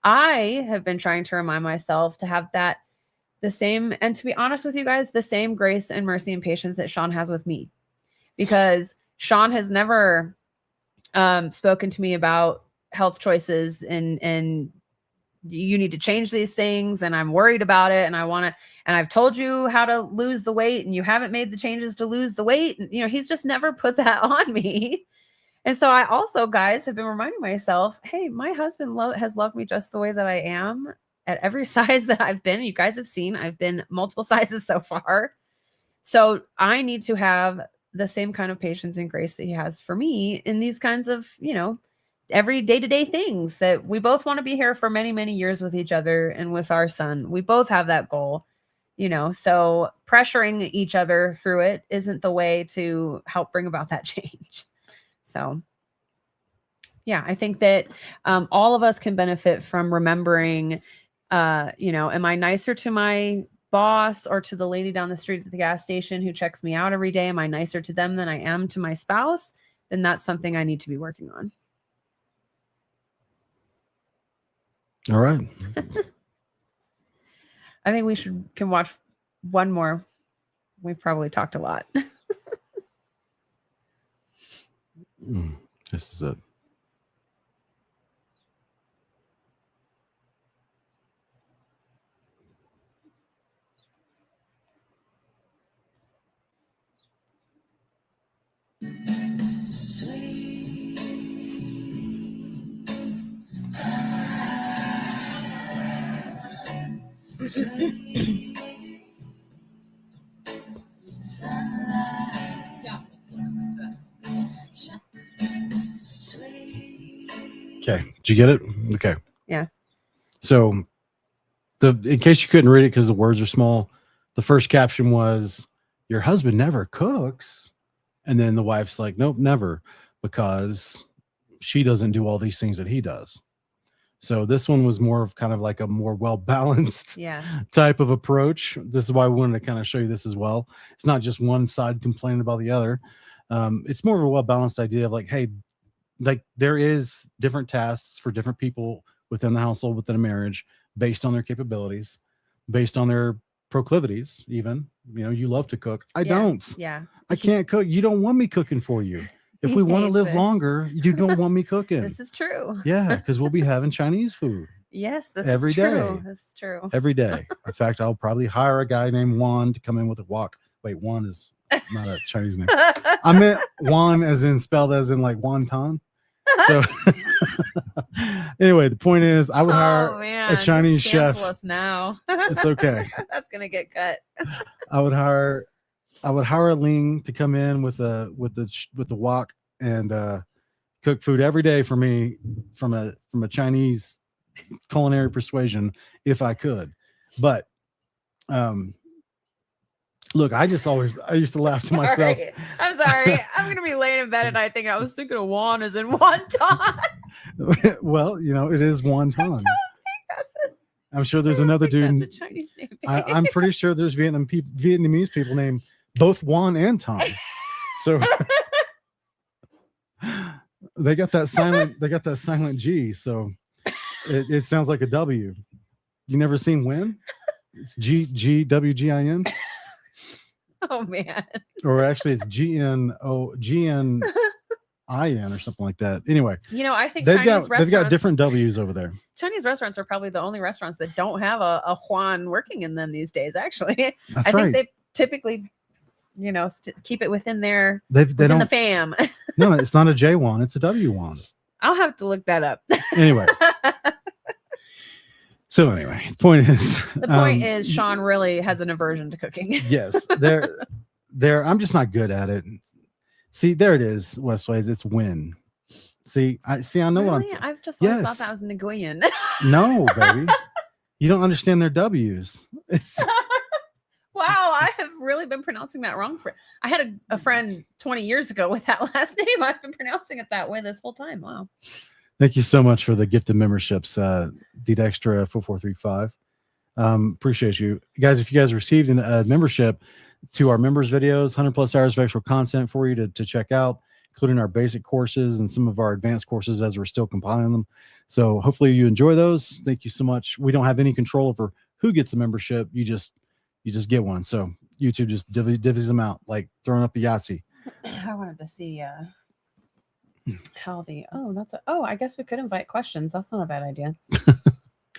I have been trying to remind myself to have the same, and to be honest with you guys, the same grace and mercy and patience that Sean has with me, because Sean has never spoken to me about health choices and you need to change these things, and I'm worried about it, and I've told you how to lose the weight and you haven't made the changes to lose the weight. And, you know, he's just never put that on me. And so I also, guys, have been reminding myself, hey, my husband has loved me just the way that I am at every size that I've been. You guys have seen, I've been multiple sizes so far. So I need to have the same kind of patience and grace that he has for me in these kinds of, you know, every day-to-day things that we both want to be here for many, many years with each other and with our son. We both have that goal, you know, so pressuring each other through it isn't the way to help bring about that change. So yeah, I think that all of us can benefit from remembering, you know, am I nicer to my boss or to the lady down the street at the gas station who checks me out every day? Am I nicer to them than I am to my spouse? Then that's something I need to be working on. All right. I think we can watch one more. We've probably talked a lot. This is it. Okay. Did you get it? Okay. Yeah. So in case you couldn't read it because the words are small, the first caption was, your husband never cooks. And then the wife's like, nope, never, because she doesn't do all these things that he does. So this one was more of kind of like a more well-balanced type of approach. This is why we wanted to kind of show you this as well. It's not just one side complaining about the other. It's more of a well-balanced idea of like, hey, like there is different tasks for different people within the household, within a marriage, based on their capabilities, based on their proclivities. Even, you know, you love to cook. I don't. Yeah. I can't cook. You don't want me cooking for you. If we want to hates live it. longer, you don't want me cooking. This is true. Yeah, because we'll be having Chinese food Yes, this every is true. day. This is true. every day. In fact, I'll probably hire a guy named Juan to come in with a wok. Wait, Juan is not a Chinese name. I meant Juan as in spelled as in like wonton. So anyway, the point is I would hire man, Chinese just cancel chef. us now. It's okay. That's gonna get cut. I would hire a Ling to come in with the wok and cook food every day for me from a Chinese culinary persuasion if I could. But look, I used to laugh to myself. I'm sorry. I'm gonna be laying in bed at night thinking I was thinking of Juan as in wonton. Well, it is wonton. That's I'm sure there's another dude. That's a Chinese name. I'm pretty sure there's Vietnamese people named both Juan and Tom. So they got that silent G. So it sounds like a W. You never seen Win? It's GWGIN. Oh man. Or actually it's GNIN or something like that. Anyway, I think they've got restaurants- different W's over there. Chinese restaurants are probably the only restaurants that don't have a Juan working in them these days. Actually, That's I right. think they typically, keep it within their They within don't. the fam. No, it's not a J Juan. It's a W Juan. I'll have to look that up. Anyway. So anyway, the point is, Sean really has an aversion to cooking. yes, there. I'm just not good at it. See, there it is. West Plays. It's Win. I know what Really? I've just Yes. always thought that was Nguyen. No, baby. You don't understand their W's. Wow, I have really been pronouncing that wrong. I had a friend 20 years ago with that last name. I've been pronouncing it that way this whole time. Wow. Thank you so much for the gifted memberships, Dextra 4435. Appreciate you guys. If you guys received a membership to our members videos, 100+ hours of extra content for you to check out, including our basic courses and some of our advanced courses as we're still compiling them. So hopefully you enjoy those. Thank you so much. We don't have any control over who gets a membership. You just get one. So YouTube just divvies them out like throwing up a Yahtzee. I wanted to see how I guess we could invite questions. That's not a bad idea.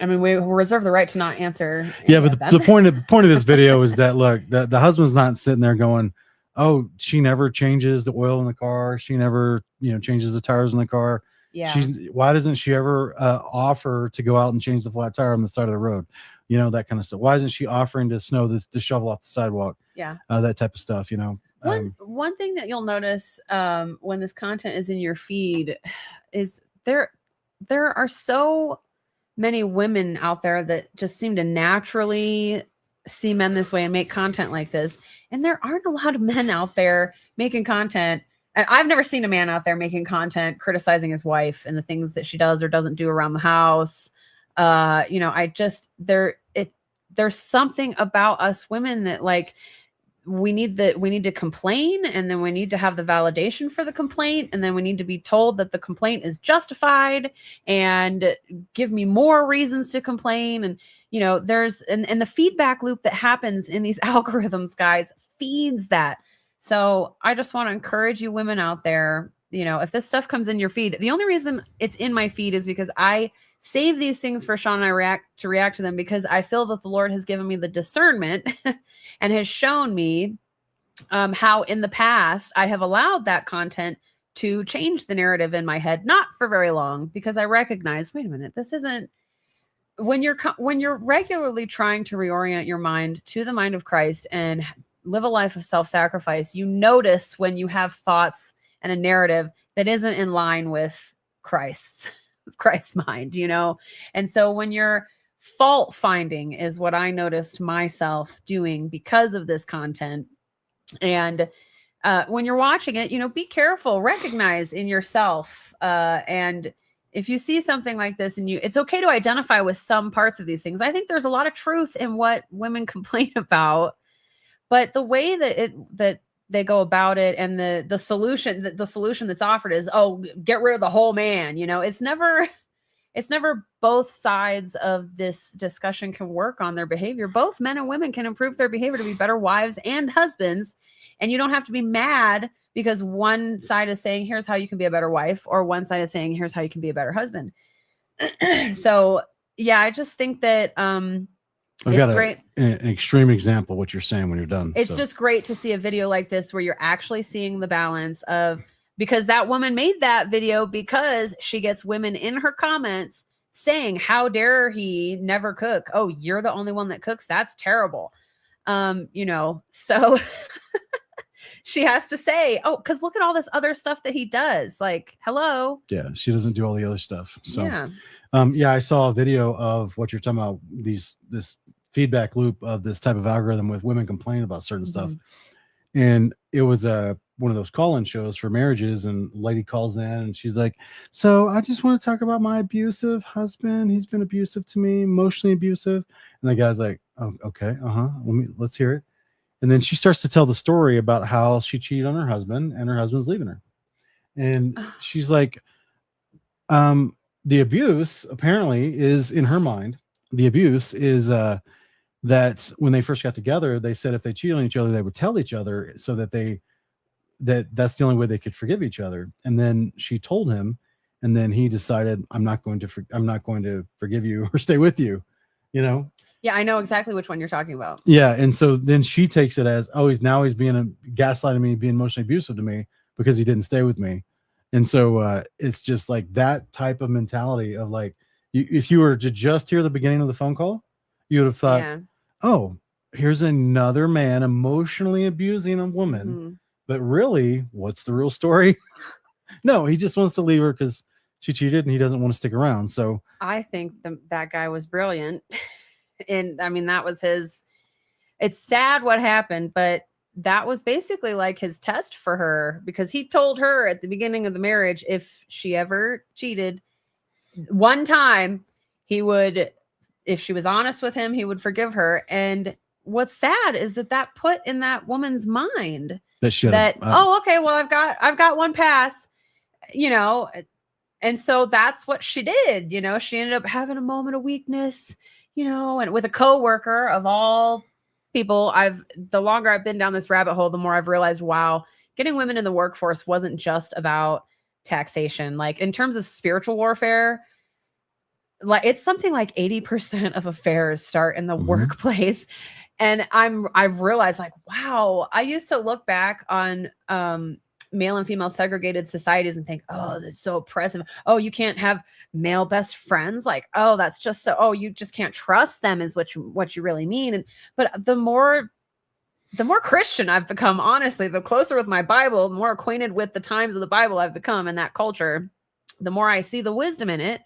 I mean, we reserve the right to not answer. Yeah, but the point of this video is that look, the husband's not sitting there going, "Oh, she never changes the oil in the car. She never, changes the tires in the car. Yeah. Why doesn't she ever offer to go out and change the flat tire on the side of the road? That kind of stuff. Why isn't she offering to snow the shovel off the sidewalk? Yeah. That type of stuff. One thing that you'll notice when this content is in your feed is there are so many women out there that just seem to naturally see men this way and make content like this. And there aren't a lot of men out there making content. I've never seen a man out there making content criticizing his wife and the things that she does or doesn't do around the house. There's something about us women that we need to complain, and then we need to have the validation for the complaint, and then we need to be told that the complaint is justified and give me more reasons to complain. And there's and the feedback loop that happens in these algorithms, guys, feeds that. So I just want to encourage you women out there, if this stuff comes in your feed, the only reason it's in my feed is because I save these things for Sean and I react to them, because I feel that the Lord has given me the discernment and has shown me how in the past I have allowed that content to change the narrative in my head, not for very long, because I recognize, wait a minute, this isn't when you're regularly trying to reorient your mind to the mind of Christ and live a life of self-sacrifice. You notice when you have thoughts and a narrative that isn't in line with Christ's mind, And so when you're fault finding is what I noticed myself doing because of this content. And when you're watching it, be careful, recognize in yourself. And if you see something like this and it's okay to identify with some parts of these things. I think there's a lot of truth in what women complain about, but the way that they go about it and the solution that's offered is, oh, get rid of the whole man. It's never it's never both sides of this discussion can work on their behavior. Both men and women can improve their behavior to be better wives and husbands. And you don't have to be mad because one side is saying, here's how you can be a better wife, or one side is saying, here's how you can be a better husband. So yeah, I just think that I've it's got great. an extreme example of what you're saying when you're done. It's just great to see a video like this where you're actually seeing the balance of, because that woman made that video because she gets women in her comments saying, how dare he never cook? Oh, you're the only one that cooks. That's terrible. So she has to say, oh, because look at all this other stuff that he does. Like, hello. Yeah, she doesn't do all the other stuff. So yeah. I saw a video of what you're talking about, this feedback loop of this type of algorithm with women complaining about certain stuff. And it was one of those call-in shows for marriages, and lady calls in and she's like, so I just want to talk about my abusive husband. He's been abusive to me, emotionally abusive. And the guy's like, oh, okay, let's hear it. And then she starts to tell the story about how she cheated on her husband and her husband's leaving her. And she's like, the abuse apparently is, in her mind, the abuse is that when they first got together, they said if they cheated on each other, they would tell each other so that that's the only way they could forgive each other. And then she told him, and then he decided, I'm not going to forgive you or stay with you, Yeah, I know exactly which one you're talking about. Yeah. And so then she takes it as, oh, he's being gaslighting me, being emotionally abusive to me because he didn't stay with me. And so it's just like that type of mentality of like, if you were to just hear the beginning of the phone call, you would have thought, oh, here's another man emotionally abusing a woman. But really, what's the real story? No, he just wants to leave her because she cheated and he doesn't want to stick around. So I think that guy was brilliant. And I mean, that was it's sad what happened, but that was basically like his test for her, because he told her at the beginning of the marriage, if she ever cheated one time, he would, if she was honest with him, he would forgive her. And what's sad is that put in that woman's mind oh, okay, well, I've got one pass, and so that's what she did. She ended up having a moment of weakness, and with a coworker of all people. The longer I've been down this rabbit hole, the more I've realized, wow, getting women in the workforce wasn't just about taxation. Like, in terms of spiritual warfare, like, it's something like 80% of affairs start in the workplace. And I've realized, like, wow, I used to look back on male and female segregated societies and think, oh, that's so oppressive. Oh, you can't have male best friends. Like, oh, that's just so, oh, you just can't trust them is what you really mean. But the more Christian I've become, honestly, the closer with my Bible, the more acquainted with the times of the Bible I've become in that culture, the more I see the wisdom in it.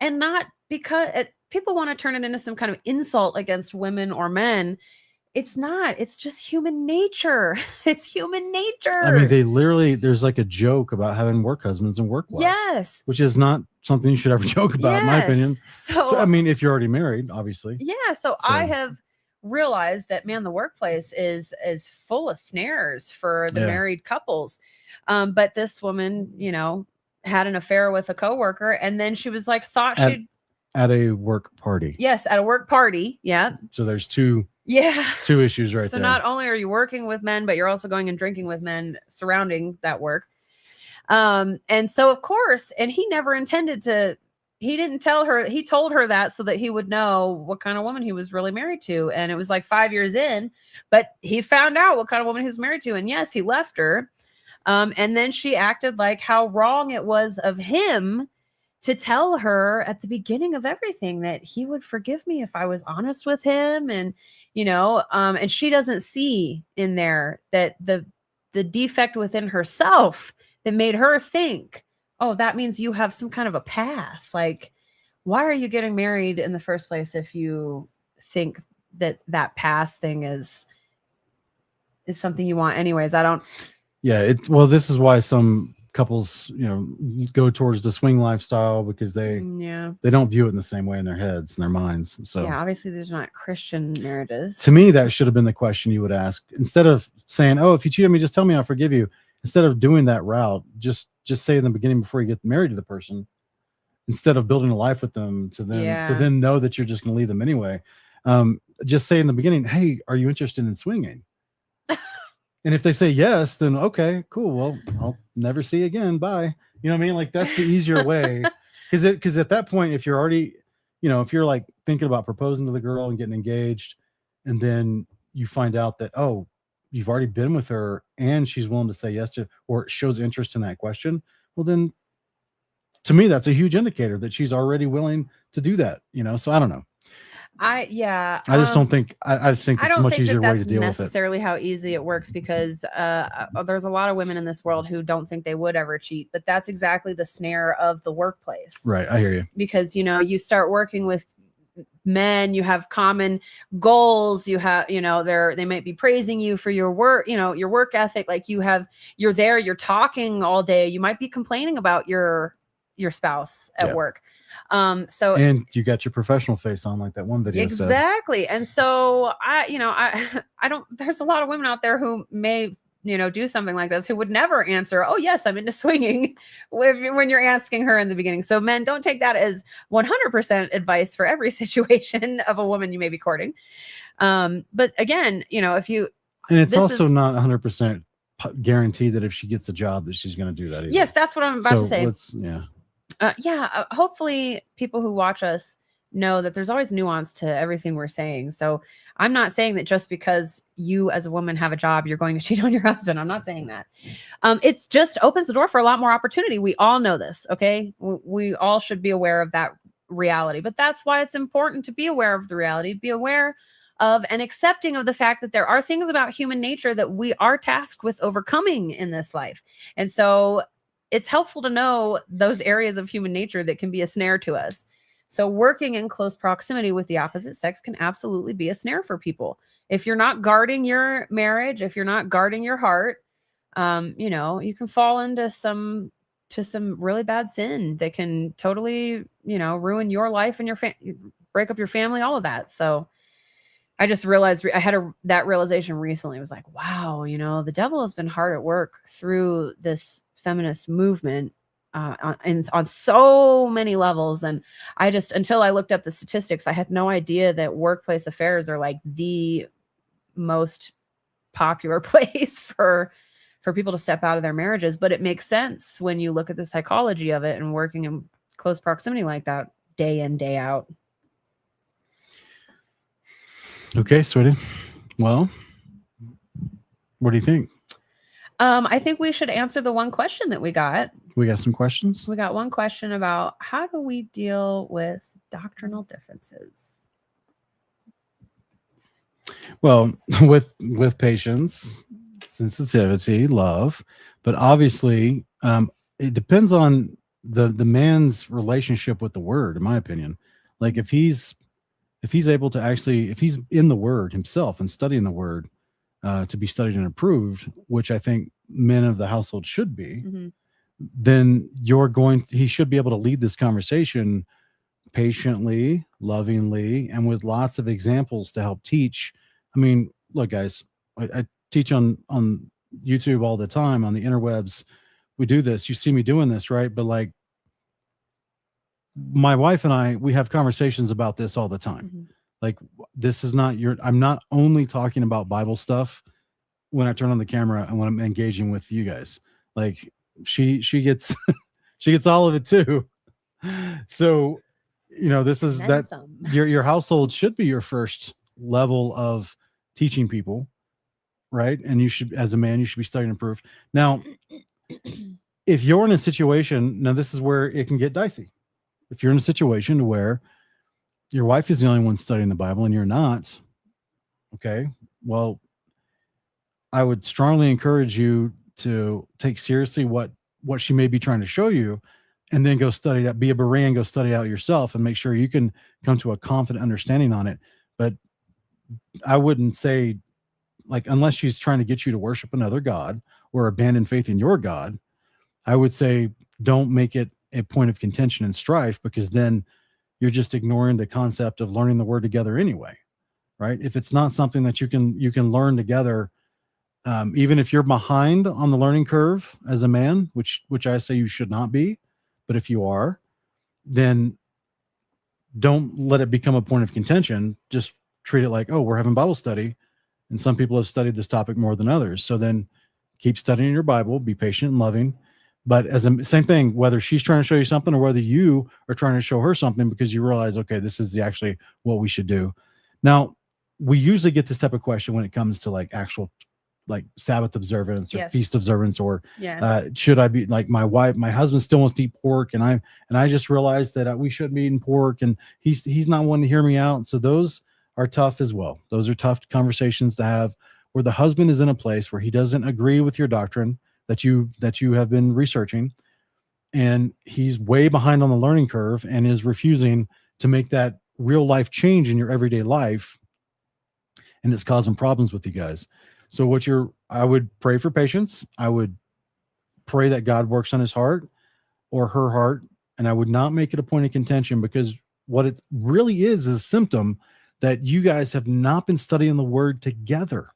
And not because people want to turn it into some kind of insult against women or men. It's not. It's just human nature. It's human nature. I mean, there's like a joke about having work husbands and work wives. Yes. Which is not something you should ever joke about, in my opinion. So, I mean, if you're already married, obviously. Yeah. So I have realized that, man, the workplace is full of snares for the married couples. But this woman, had an affair with a coworker, and then she was like, at a work party. Yes, at a work party. Yeah. So there's two issues right there. So not only are you working with men, but you're also going and drinking with men surrounding that work. And so, of course, and he never intended to, he didn't tell her, he told her that so that he would know what kind of woman he was really married to. And it was like 5 years in, but he found out what kind of woman he was married to. And yes, he left her. And then she acted like how wrong it was of him to tell her at the beginning of everything that he would forgive me if I was honest with him. And, and she doesn't see in there that the defect within herself that made her think, oh, that means you have some kind of a past. Like, why are you getting married in the first place if you think that past thing is something you want anyways? This is why some couples, go towards the swing lifestyle, because they don't view it in the same way in their heads and their minds. So obviously there's not Christian marriages. To me, that should have been the question you would ask, instead of saying, oh, if you cheat on me, just tell me, I'll forgive you. Instead of doing that route, just say in the beginning, before you get married to the person, instead of building a life with them to then know that you're just going to leave them anyway. Just say in the beginning, hey, are you interested in swinging? And if they say yes, then okay, cool. Well, I'll never see you again. Bye. You know what I mean? Like that's the easier way. Because at that point, if you're already, if you're like thinking about proposing to the girl and getting engaged, and then you find out that, oh, you've already been with her and she's willing to say yes to, or shows interest in that question, well, then to me, that's a huge indicator that she's already willing to do that, So I don't know. I just don't think, I think it's a much easier way to deal with it. Necessarily how easy it works, because there's a lot of women in this world who don't think they would ever cheat, but that's exactly the snare of the workplace. Right. I hear you. Because, you start working with men, you have common goals, you have, they might be praising you for your work, your work ethic. Like you're there, you're talking all day. You might be complaining about your spouse at work. And you got your professional face on, like that one video exactly said. And so I don't, there's a lot of women out there who may, do something like this, who would never answer, oh yes, I'm into swinging, when you're asking her in the beginning. So men, don't take that as 100% advice for every situation of a woman you may be courting. But again, if you, and it's also not 100% guaranteed that if she gets a job that she's going to do that either. Yes, that's what I'm about to say. Yeah. Hopefully people who watch us know that there's always nuance to everything we're saying. So I'm not saying that just because you as a woman have a job, you're going to cheat on your husband. I'm not saying that. It's just opens the door for a lot more opportunity. We all know this. Okay. We all should be aware of that reality, but that's why it's important to be aware of the reality, be aware of and accepting of the fact that there are things about human nature that we are tasked with overcoming in this life. And so it's helpful to know those areas of human nature that can be a snare to us. So working in close proximity with the opposite sex can absolutely be a snare for people. If you're not guarding your marriage, if you're not guarding your heart, you can fall into some really bad sin that can totally, ruin your life and your break up your family, all of that. So I just realized I had that realization recently. It was like, wow, the devil has been hard at work through this feminist movement on so many levels. And I just, until I looked up the statistics, I had no idea that workplace affairs are like the most popular place for people to step out of their marriages. But it makes sense when you look at the psychology of it and working in close proximity like that day in, day out. Okay, sweetie. Well, what do you think? I think we should answer the one question that we got. We got some questions. We got one question about how do we deal with doctrinal differences? Well, with patience, sensitivity, love, but obviously it depends on the man's relationship with the word, in my opinion. Like if he's able to actually, if he's in the word himself and studying the word, to be studied and approved, which I think men of the household should be, then he should be able to lead this conversation patiently, lovingly, and with lots of examples to help teach. I mean, look, guys, I teach on YouTube all the time, on the interwebs. We do this. You see me doing this, right? But like my wife and we have conversations about this all the time. Like this is not I'm not only talking about Bible stuff when I turn on the camera and when I'm engaging with you guys. Like she gets she gets all of it too. So, this is that your household should be your first level of teaching people, right? And you should, as a man, you should be studying and proof. Now, if you're in a situation, now this is where it can get dicey. If you're in a situation where your wife is the only one studying the Bible and you're not, okay, well, I would strongly encourage you to take seriously what she may be trying to show you, and then go study that, be a Berean, go study out yourself and make sure you can come to a confident understanding on it. But I wouldn't say, like, unless she's trying to get you to worship another God or abandon faith in your God, I would say don't make it a point of contention and strife, because then you're just ignoring the concept of learning the word together anyway, right? If it's not something that you can learn together, even if you're behind on the learning curve as a man, which I say you should not be, but if you are, then don't let it become a point of contention. Just treat it like, oh, we're having Bible study, and some people have studied this topic more than others. So then keep studying your Bible, be patient and loving. But as a same thing, whether she's trying to show you something or whether you are trying to show her something because you realize, okay, this is actually what we should do. Now, we usually get this type of question when it comes to like actual like Sabbath observance or Yes. feast observance, or Yeah. should I be like my husband still wants to eat pork, and I just realized that we shouldn't be eating pork, and he's not wanting to hear me out. So those are tough as well. Those are tough conversations to have, where the husband is in a place where he doesn't agree with your doctrine that you have been researching, and he's way behind on the learning curve and is refusing to make that real life change in your everyday life, and it's causing problems with you guys. So I would pray for patience. I would pray that God works on his heart or her heart, and I would not make it a point of contention, because what it really is a symptom that you guys have not been studying the word together.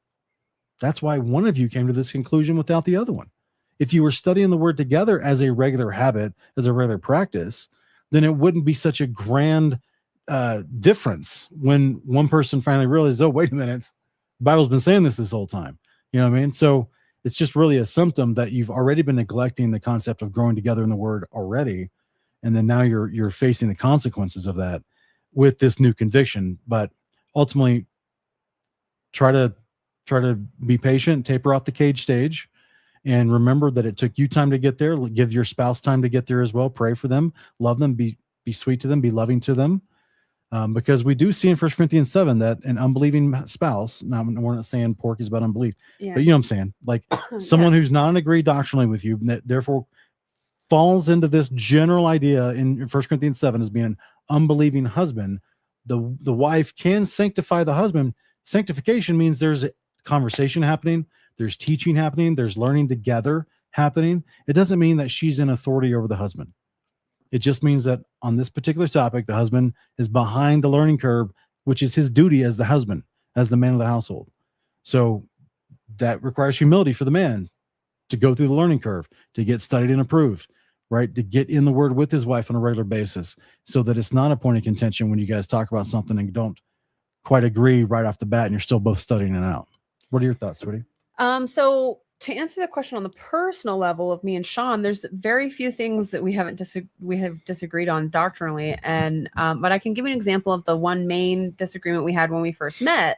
That's why one of you came to this conclusion without the other one. If you were studying the word together as a regular habit, as a regular practice, then it wouldn't be such a grand difference when one person finally realizes, oh, wait a minute, the Bible's been saying this whole time. You know what I mean? So it's just really a symptom that you've already been neglecting the concept of growing together in the word already. And then now you're facing the consequences of that with this new conviction. But ultimately, try to be patient, taper off the cage stage, and remember that it took you time to get there. Give your spouse time to get there as well. Pray for them, love them, be sweet to them, be loving to them. Because we do see in 1 Corinthians 7 that an unbelieving spouse, now we're not saying pork is about unbelief, Yeah. but you know what I'm saying? Like someone Yes. who's not agreed doctrinally with you, that therefore falls into this general idea in 1 Corinthians 7 as being an unbelieving husband. The wife can sanctify the husband. Sanctification means there's a conversation happening, there's teaching happening, there's learning together happening. It doesn't mean that she's in authority over the husband. It just means that on this particular topic, the husband is behind the learning curve, which is his duty as the husband, as the man of the household. So that requires humility for the man to go through the learning curve, to get studied and approved, right? To get in the word with his wife on a regular basis, so that it's not a point of contention when you guys talk about something and don't quite agree right off the bat and you're still both studying it out. What are your thoughts, sweetie? So to answer the question on the personal level of me and Sean, there's very few things that we have disagreed on doctrinally. And, but I can give you an example of the one main disagreement we had when we first met.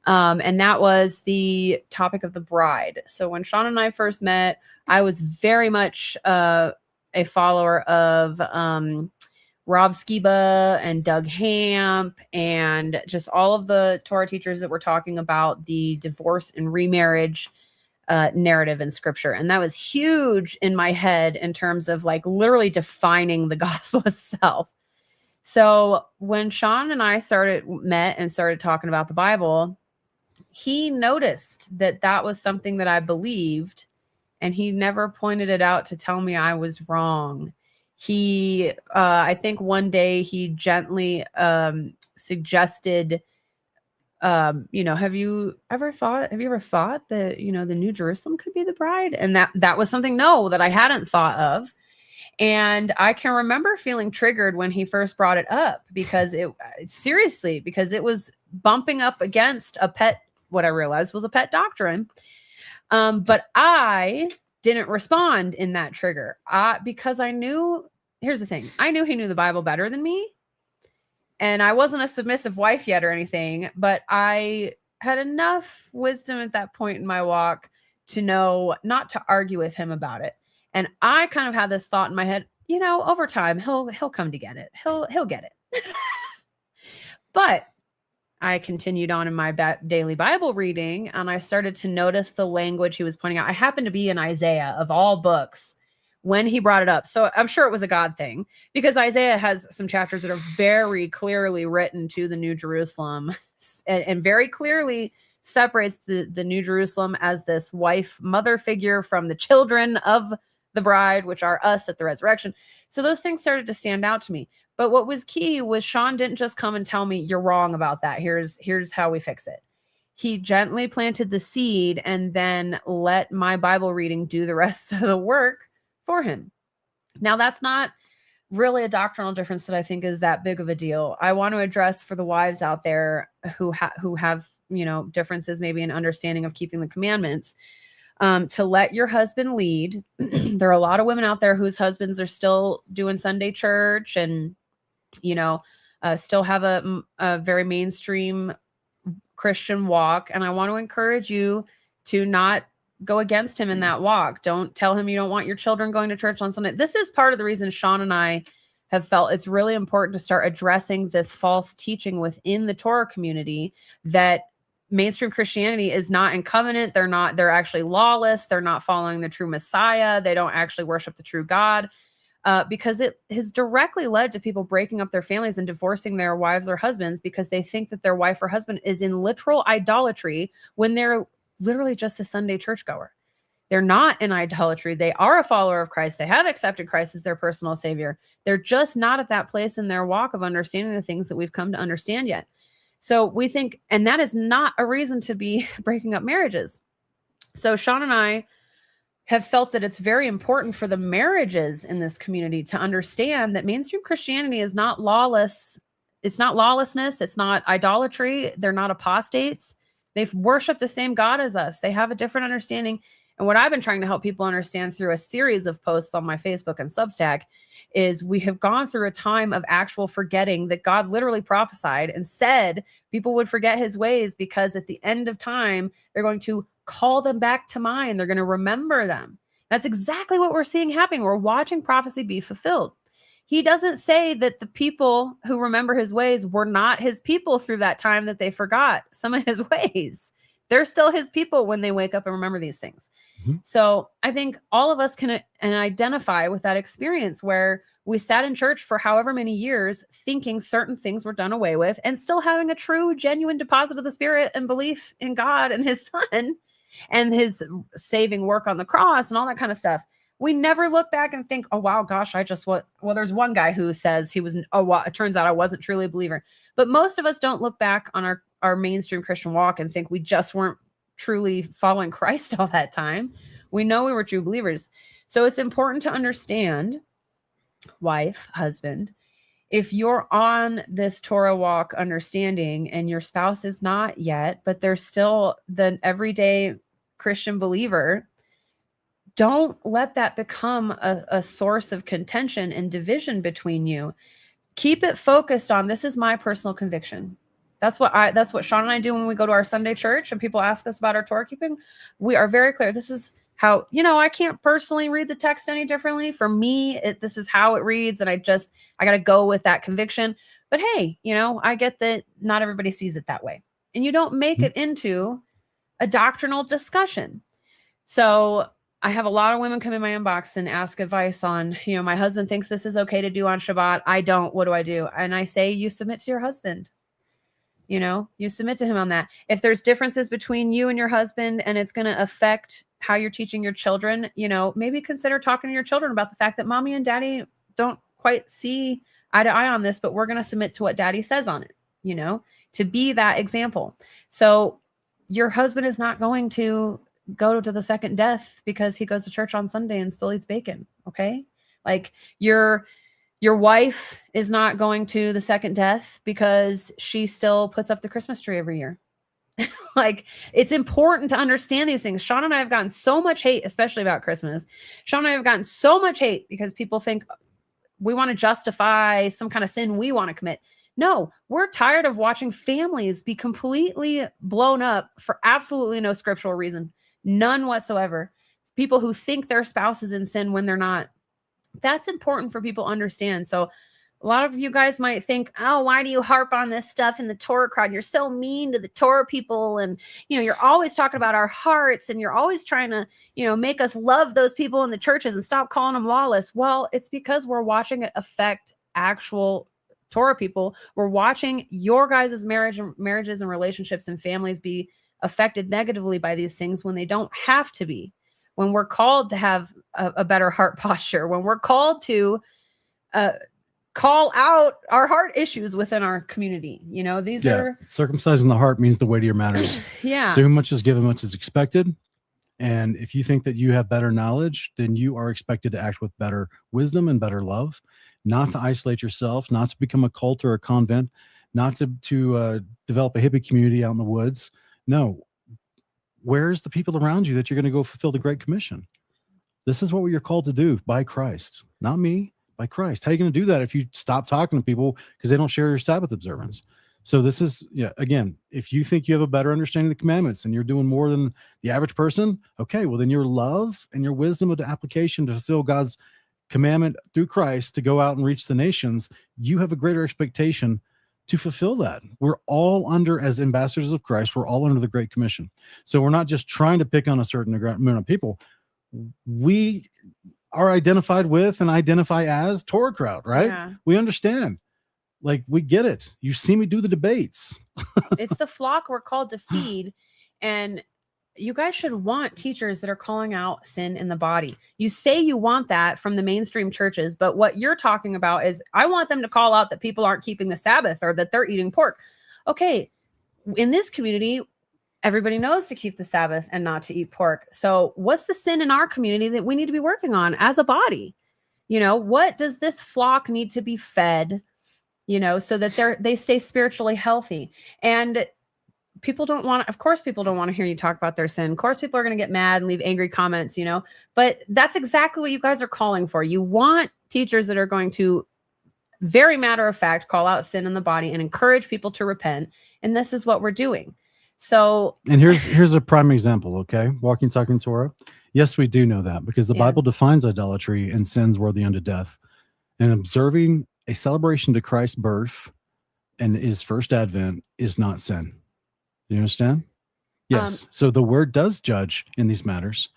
And that was the topic of the bride. So when Sean and I first met, I was very much, a follower of, Rob Skiba and Doug Hamp and just all of the Torah teachers that were talking about the divorce and remarriage narrative in scripture. And that was huge in my head in terms of like literally defining the gospel itself. So when Sean and I met and started talking about the Bible, he noticed that was something that I believed, and he never pointed it out to tell me I was wrong. He, I think one day he gently suggested, have you ever thought that, the New Jerusalem could be the bride? And that was something, that I hadn't thought of. And I can remember feeling triggered when he first brought it up, because because it was bumping up against what I realized was a pet doctrine. But I didn't respond in that trigger because I knew, here's the thing. I knew he knew the Bible better than me. And I wasn't a submissive wife yet or anything, but I had enough wisdom at that point in my walk to know not to argue with him about it. And I kind of had this thought in my head, over time, he'll come to get it. He'll get it. But I continued on in my daily Bible reading, and I started to notice the language he was pointing out. I happened to be in Isaiah of all books when he brought it up. So I'm sure it was a God thing, because Isaiah has some chapters that are very clearly written to the New Jerusalem and very clearly separates the New Jerusalem as this wife, mother figure from the children of the bride, which are us at the resurrection. So those things started to stand out to me. But what was key was Sean didn't just come and tell me, you're wrong about that. Here's how we fix it. He gently planted the seed and then let my Bible reading do the rest of the work for him. Now, that's not really a doctrinal difference that I think is that big of a deal. I want to address for the wives out there who have, you know, differences maybe in understanding of keeping the commandments, to let your husband lead. There are a lot of women out there whose husbands are still doing Sunday church and, you know, still have a very mainstream Christian walk. And I want to encourage you to not go against him in that walk. Don't tell him you don't want your children going to church on Sunday. This is part of the reason Sean and I have felt it's really important to start addressing this false teaching within the Torah community that mainstream Christianity is not in covenant. They're actually lawless. They're not following the true Messiah. They don't actually worship the true God, because it has directly led to people breaking up their families and divorcing their wives or husbands because they think that their wife or husband is in literal idolatry when they're literally just a Sunday churchgoer. They're not in idolatry. They are a follower of Christ. They have accepted Christ as their personal savior. They're just not at that place in their walk of understanding the things that we've come to understand yet. So we think, and that is not a reason to be breaking up marriages. So Sean and I have felt that it's very important for the marriages in this community to understand that mainstream Christianity is not lawless. It's not lawlessness. It's not idolatry. They're not apostates. They worship the same God as us. They have a different understanding. And what I've been trying to help people understand through a series of posts on my Facebook and Substack is we have gone through a time of actual forgetting that God literally prophesied and said people would forget his ways because at the end of time, they're going to call them back to mind. They're going to remember them. That's exactly what we're seeing happening. We're watching prophecy be fulfilled. He doesn't say that the people who remember his ways were not his people through that time that they forgot some of his ways. They're still his people when they wake up and remember these things. Mm-hmm. So I think all of us can identify with that experience where we sat in church for however many years thinking certain things were done away with and still having a true, genuine deposit of the Spirit and belief in God and his Son and his saving work on the cross and all that kind of stuff. We never look back and think, oh, wow, gosh, there's one guy who says it turns out I wasn't truly a believer. But most of us don't look back on our mainstream Christian walk and think we just weren't truly following Christ all that time. We know we were true believers. So it's important to understand, wife, husband, if you're on this Torah walk understanding and your spouse is not yet, but they're still the everyday Christian believer, don't let that become a source of contention and division between you. Keep it focused on, this is my personal conviction. That's what Sean and I do when we go to our Sunday church and people ask us about our Torah keeping. We are very clear. This is how, I can't personally read the text any differently. For me, this is how it reads. And I got to go with that conviction. But hey, I get that not everybody sees it that way. And you don't make it into a doctrinal discussion. So I have a lot of women come in my inbox and ask advice on, my husband thinks this is okay to do on Shabbat. I don't. What do I do? And I say, you submit to your husband. You submit to him on that. If there's differences between you and your husband and it's going to affect how you're teaching your children, maybe consider talking to your children about the fact that mommy and daddy don't quite see eye to eye on this, but we're going to submit to what daddy says on it, to be that example. So your husband is not going to go to the second death because he goes to church on Sunday and still eats bacon. Okay. Like your wife is not going to the second death because she still puts up the Christmas tree every year. Like, it's important to understand these things. Sean and I have gotten so much hate, especially about Christmas. Sean and I have gotten so much hate because people think we want to justify some kind of sin we want to commit. No, we're tired of watching families be completely blown up for absolutely no scriptural reason. None whatsoever. People who think their spouse is in sin when they're not. That's important for people to understand. So a lot of you guys might think, oh, why do you harp on this stuff in the Torah crowd? You're so mean to the Torah people. And, you're always talking about our hearts and you're always trying to, make us love those people in the churches and stop calling them lawless. Well, it's because we're watching it affect actual Torah people. We're watching your guys' marriages and relationships and families be affected negatively by these things when they don't have to be. When we're called to have a better heart posture, when we're called to call out our heart issues within our community, these are circumcising the heart means the weightier matters. Yeah. To whom much is given, much is expected. And if you think that you have better knowledge, then you are expected to act with better wisdom and better love, not to isolate yourself, not to become a cult or a convent, not to develop a hippie community out in the woods. No, where's the people around you that you're going to go fulfill the Great Commission? This is what you're called to do by Christ, not me, by Christ. How are you going to do that if you stop talking to people because they don't share your Sabbath observance? So this is, again, if you think you have a better understanding of the commandments and you're doing more than the average person, okay, well then your love and your wisdom of the application to fulfill God's commandment through Christ to go out and reach the nations, you have a greater expectation to fulfill that. We're all under, as ambassadors of Christ, we're all under the Great Commission. So we're not just trying to pick on a certain amount of people. We are identified with and identify as Torah crowd, right? Yeah. We understand. Like, we get it. You see me do the debates. It's the flock we're called to feed. And you guys should want teachers that are calling out sin in the body. You say you want that from the mainstream churches, but what you're talking about is, I want them to call out that people aren't keeping the Sabbath or that they're eating pork. Okay, in this community, everybody knows to keep the Sabbath and not to eat pork. So what's the sin in our community that we need to be working on as a body? What does this flock need to be fed, so that they stay spiritually healthy? And people don't want to hear you talk about their sin. Of course, people are going to get mad and leave angry comments, but that's exactly what you guys are calling for. You want teachers that are going to very matter of fact call out sin in the body and encourage people to repent. And this is what we're doing. So, and here's a prime example. Okay. Walking, talking Torah. Yes, we do know that because the Bible defines idolatry and sins worthy unto death, and observing a celebration to Christ's birth and his first advent is not sin. You understand? Yes. So the word does judge in these matters.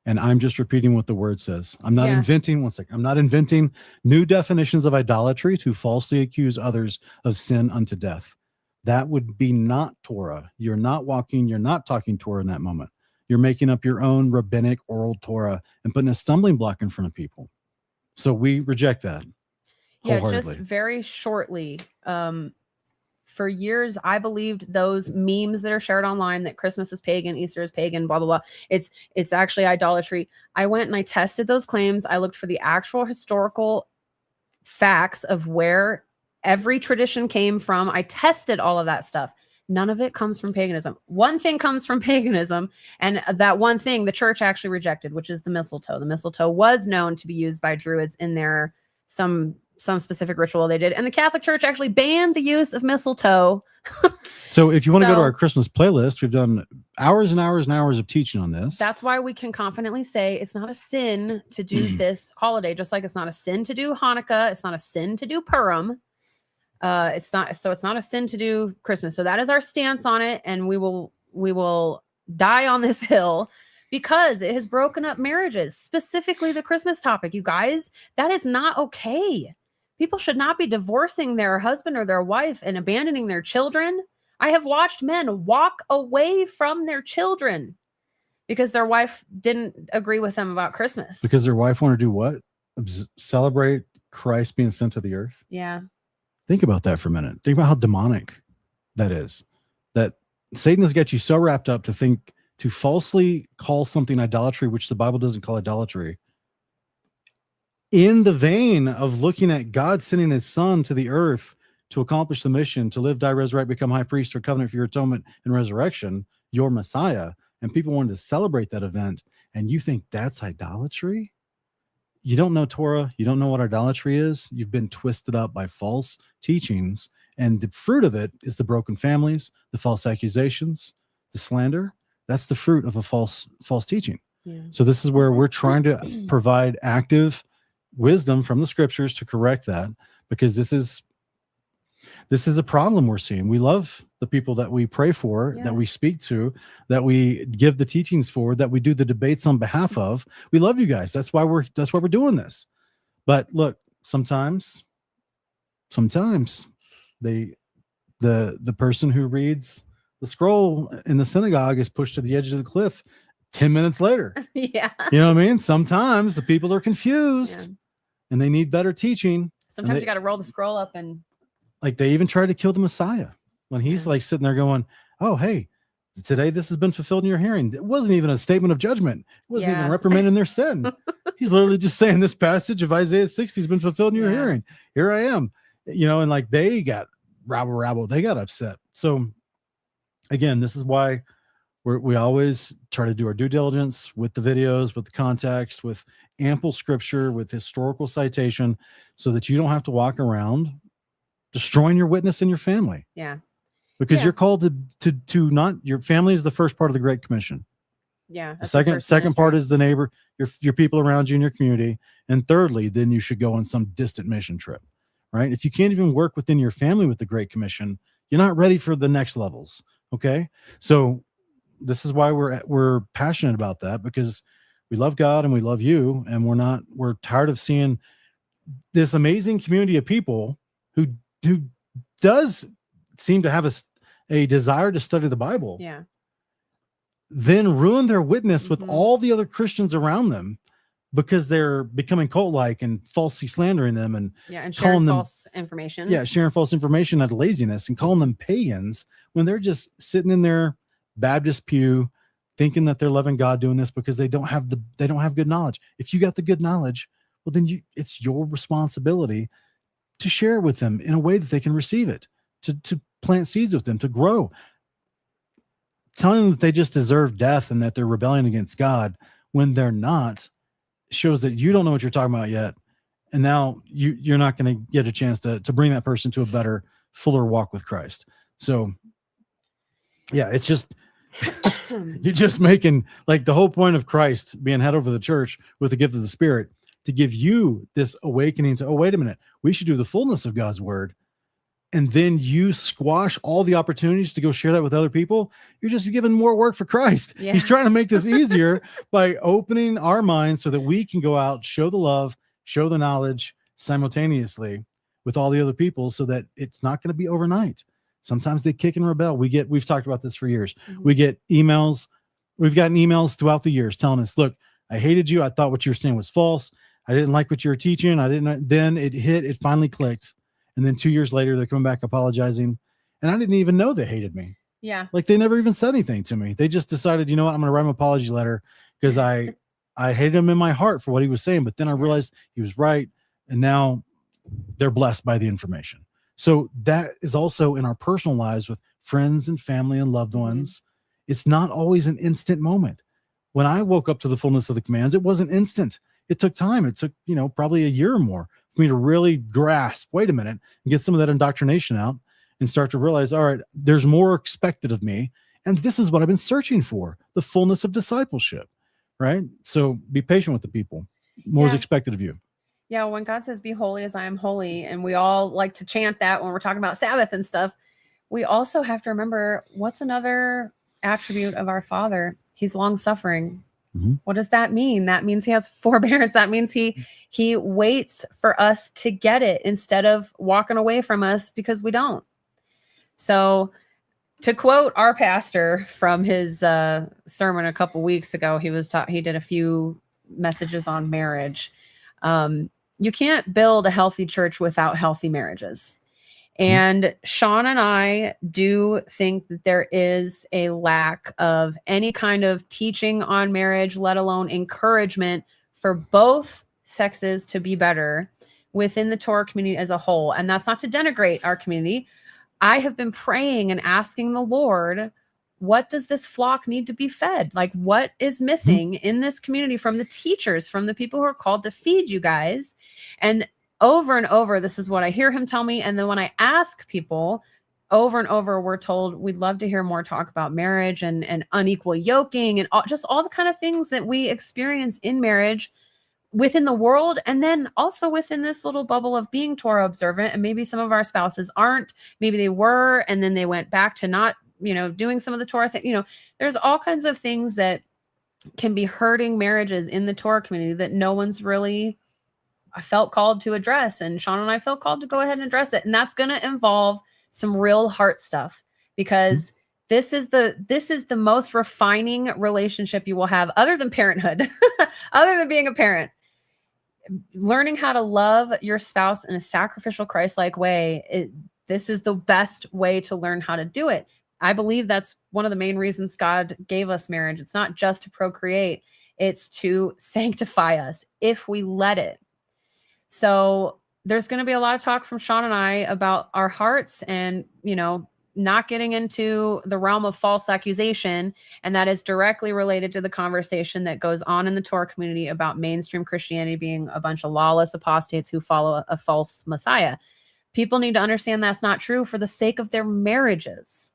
And I'm just repeating what the word says. I'm not inventing, one second. I'm not inventing new definitions of idolatry to falsely accuse others of sin unto death. That would be not Torah. You're not talking Torah in that moment. You're making up your own rabbinic oral Torah and putting a stumbling block in front of people. So we reject that. Yeah, just very shortly. For years, I believed those memes that are shared online that Christmas is pagan, Easter is pagan, blah, blah, blah. It's actually idolatry. I went and I tested those claims. I looked for the actual historical facts of where every tradition came from. I tested all of that stuff. None of it comes from paganism. One thing comes from paganism, and that one thing the church actually rejected, which is the mistletoe. The mistletoe was known to be used by Druids in their some specific ritual they did. And the Catholic Church actually banned the use of mistletoe. So if you want to go to our Christmas playlist, we've done hours and hours and hours of teaching on this. That's why we can confidently say it's not a sin to do this holiday, just like it's not a sin to do Hanukkah. It's not a sin to do Purim. It's not a sin to do Christmas. So that is our stance on it. And we will die on this hill because it has broken up marriages, specifically the Christmas topic. You guys, that is not okay. People should not be divorcing their husband or their wife and abandoning their children. I have watched men walk away from their children because their wife didn't agree with them about Christmas. Because their wife wanted to do what? Celebrate Christ being sent to the earth? Yeah. Think about that for a minute. Think about how demonic that is. That Satan has got you so wrapped up to falsely call something idolatry, which the Bible doesn't call idolatry, in the vein of looking at God sending his son to the earth to accomplish the mission, to live, die, resurrect, become high priest or covenant for your atonement and resurrection, your Messiah. And people wanted to celebrate that event. And you think that's idolatry? You don't know Torah. You don't know what idolatry is. You've been twisted up by false teachings. And the fruit of it is the broken families, the false accusations, the slander. That's the fruit of a false teaching. Yeah. So this is where we're trying to provide active wisdom from the scriptures to correct that, because this is a problem we're seeing. We love the people that we pray for, that we speak to, that we give the teachings for, that we do the debates on behalf of. We love you guys. That's why we're doing this. But look, sometimes the person who reads the scroll in the synagogue is pushed to the edge of the cliff 10 minutes later. Yeah. You know what I mean? Sometimes the people are confused and they need better teaching. Sometimes you got to roll the scroll up and like they even tried to kill the Messiah when he's like sitting there going, oh, hey, today this has been fulfilled in your hearing. It wasn't even a statement of judgment. It wasn't Yeah. even reprimanding their sin. He's literally just saying this passage of Isaiah 60 has been fulfilled in your Yeah. hearing. Here I am. And like they got rabble. They got upset. So again, this is why we always try to do our due diligence with the videos, with the context, with ample scripture, with historical citation, so that you don't have to walk around destroying your witness and your family. Yeah. Because Yeah. you're called to not, your family is the first part of the Great Commission. Yeah. The second part is the neighbor, your people around you in your community. And thirdly, then you should go on some distant mission trip, right? If you can't even work within your family with the Great Commission, you're not ready for the next levels. Okay. So this is why we're passionate about that, because we love God and we love you. And we're tired of seeing this amazing community of people who does seem to have a desire to study the Bible. Yeah. Then ruin their witness with Mhm. all the other Christians around them because they're becoming cult-like and falsely slandering them and Yeah. And calling sharing them false information. yeah, sharing false information out of laziness and calling them pagans when they're just sitting in their Baptist pew thinking that they're loving God doing this because they don't have good knowledge. If you got the good knowledge, well, then it's your responsibility to share it with them in a way that they can receive it, to plant seeds with them, to grow. Telling them that they just deserve death and that they're rebelling against God when they're not shows that you don't know what you're talking about yet. And now you're not going to get a chance to bring that person to a better, fuller walk with Christ. So yeah, it's just, you're just making, like, the whole point of Christ being head over the church with the gift of the Spirit to give you this awakening to, oh, wait a minute, we should do the fullness of God's word. And then you squash all the opportunities to go share that with other people. You're just giving more work for Christ. Yeah. He's trying to make this easier by opening our minds so that we can go out, show the love, show the knowledge simultaneously with all the other people, so that it's not going to be overnight. Sometimes they kick and rebel. We've talked about this for years. Mhm. We get emails. We've gotten emails throughout the years telling us, look, I hated you. I thought what you were saying was false. I didn't like what you were teaching. Then it finally clicked. And then 2 years later, they're coming back apologizing. And I didn't even know they hated me. Yeah. Like, they never even said anything to me. They just decided, you know what, I'm going to write him an apology letter because I hated him in my heart for what he was saying. But then I realized he was right. And now they're blessed by the information. So that is also in our personal lives with friends and family and loved ones. It's not always an instant moment. When I woke up to the fullness of the commands, it wasn't instant. It took time. It took, probably a year or more for me to really grasp, wait a minute, and get some of that indoctrination out and start to realize, all right, there's more expected of me. And this is what I've been searching for, the fullness of discipleship, right? So be patient with the people. More is Yeah. expected of you. Yeah, when God says, be holy as I am holy, and we all like to chant that when we're talking about Sabbath and stuff, we also have to remember, what's another attribute of our Father? He's long-suffering. Mhm. What does that mean? That means he has forbearance. That means he waits for us to get it instead of walking away from us because we don't. So to quote our pastor from his sermon a couple weeks ago, he did a few messages on marriage. You can't build a healthy church without healthy marriages. And Sean and I do think that there is a lack of any kind of teaching on marriage, let alone encouragement for both sexes to be better within the Torah community as a whole. And that's not to denigrate our community. I have been praying and asking the Lord, what does this flock need to be fed? Like, what is missing in this community from the teachers, from the people who are called to feed you guys? And over, this is what I hear him tell me. And then when I ask people over and over, we're told, we'd love to hear more talk about marriage and unequal yoking and just all the kind of things that we experience in marriage within the world. And then also within this little bubble of being Torah observant. And maybe some of our spouses aren't, maybe they were, and then they went back to not, doing some of the Torah thing. There's all kinds of things that can be hurting marriages in the Torah community that no one's really felt called to address. And Sean and I felt called to go ahead and address it. And that's going to involve some real heart stuff, because this is the most refining relationship you will have other than parenthood, other than being a parent. Learning how to love your spouse in a sacrificial, Christ-like way. This is the best way to learn how to do it. I believe that's one of the main reasons God gave us marriage. It's not just to procreate, it's to sanctify us if we let it. So there's going to be a lot of talk from Sean and I about our hearts and, not getting into the realm of false accusation. And that is directly related to the conversation that goes on in the Torah community about mainstream Christianity being a bunch of lawless apostates who follow a false Messiah. People need to understand that's not true for the sake of their marriages,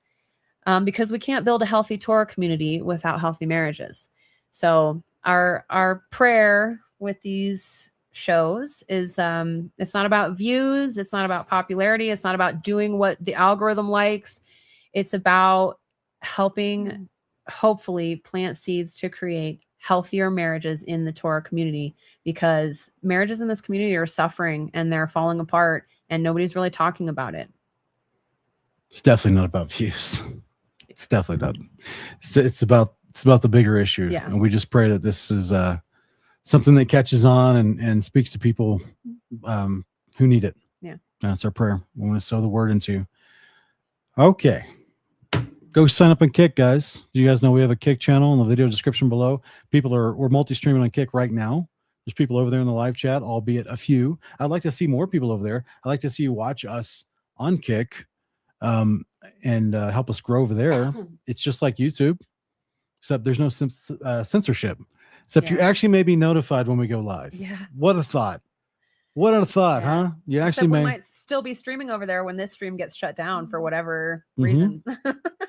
because we can't build a healthy Torah community without healthy marriages. So our prayer with these shows is it's not about views, it's not about popularity, it's not about doing what the algorithm likes. It's about helping hopefully plant seeds to create healthier marriages in the Torah community, because marriages in this community are suffering and they're falling apart and nobody's really talking about it. It's definitely not about views. It's definitely not. It's about the bigger issue. Yeah. And we just pray that this is something that catches on and speaks to people who need it. Yeah. That's our prayer. We want to sow the word into. Okay. Go sign up on Kick, guys. You guys know we have a Kick channel in the video description below. We're multi-streaming on Kick right now. There's people over there in the live chat, albeit a few. I'd like to see more people over there. I'd like to see you watch us on Kick and help us grow over there. It's just like YouTube, except there's no censorship. Except you actually may be notified when we go live. Yeah. What a thought. What a thought, Yeah. huh? You Except actually we may. might still be streaming over there when this stream gets shut down for whatever reason.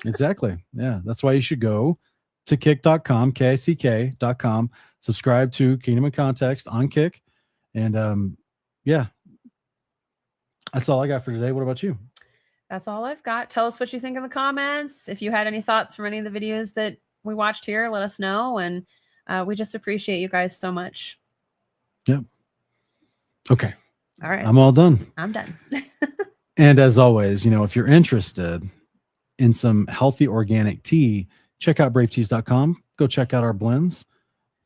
Exactly. Yeah. That's why you should go to kick.com, KICK.com, subscribe to Kingdom of Context on Kick. And yeah, that's all I got for today. What about you? That's all I've got. Tell us what you think in the comments. If you had any thoughts from any of the videos that we watched here, let us know. And we just appreciate you guys so much. Yep. Okay. All right. I'm all done. I'm done. And as always, if you're interested in some healthy organic tea, check out braveteas.com. Go check out our blends.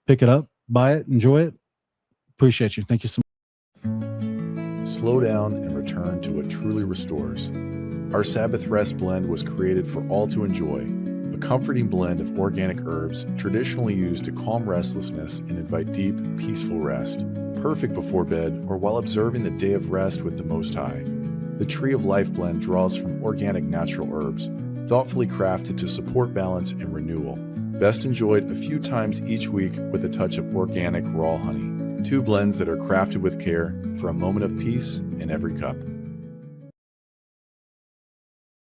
Pick it up, buy it, enjoy it. Appreciate you. Thank you so much. Slow down and return to what truly restores. Our Sabbath Rest blend was created for all to enjoy. A comforting blend of organic herbs traditionally used to calm restlessness and invite deep, peaceful rest. Perfect before bed or while observing the day of rest with the Most High. The Tree of Life blend draws from organic natural herbs, thoughtfully crafted to support balance and renewal. Best enjoyed a few times each week with a touch of organic raw honey. 2 blends that are crafted with care for a moment of peace in every cup.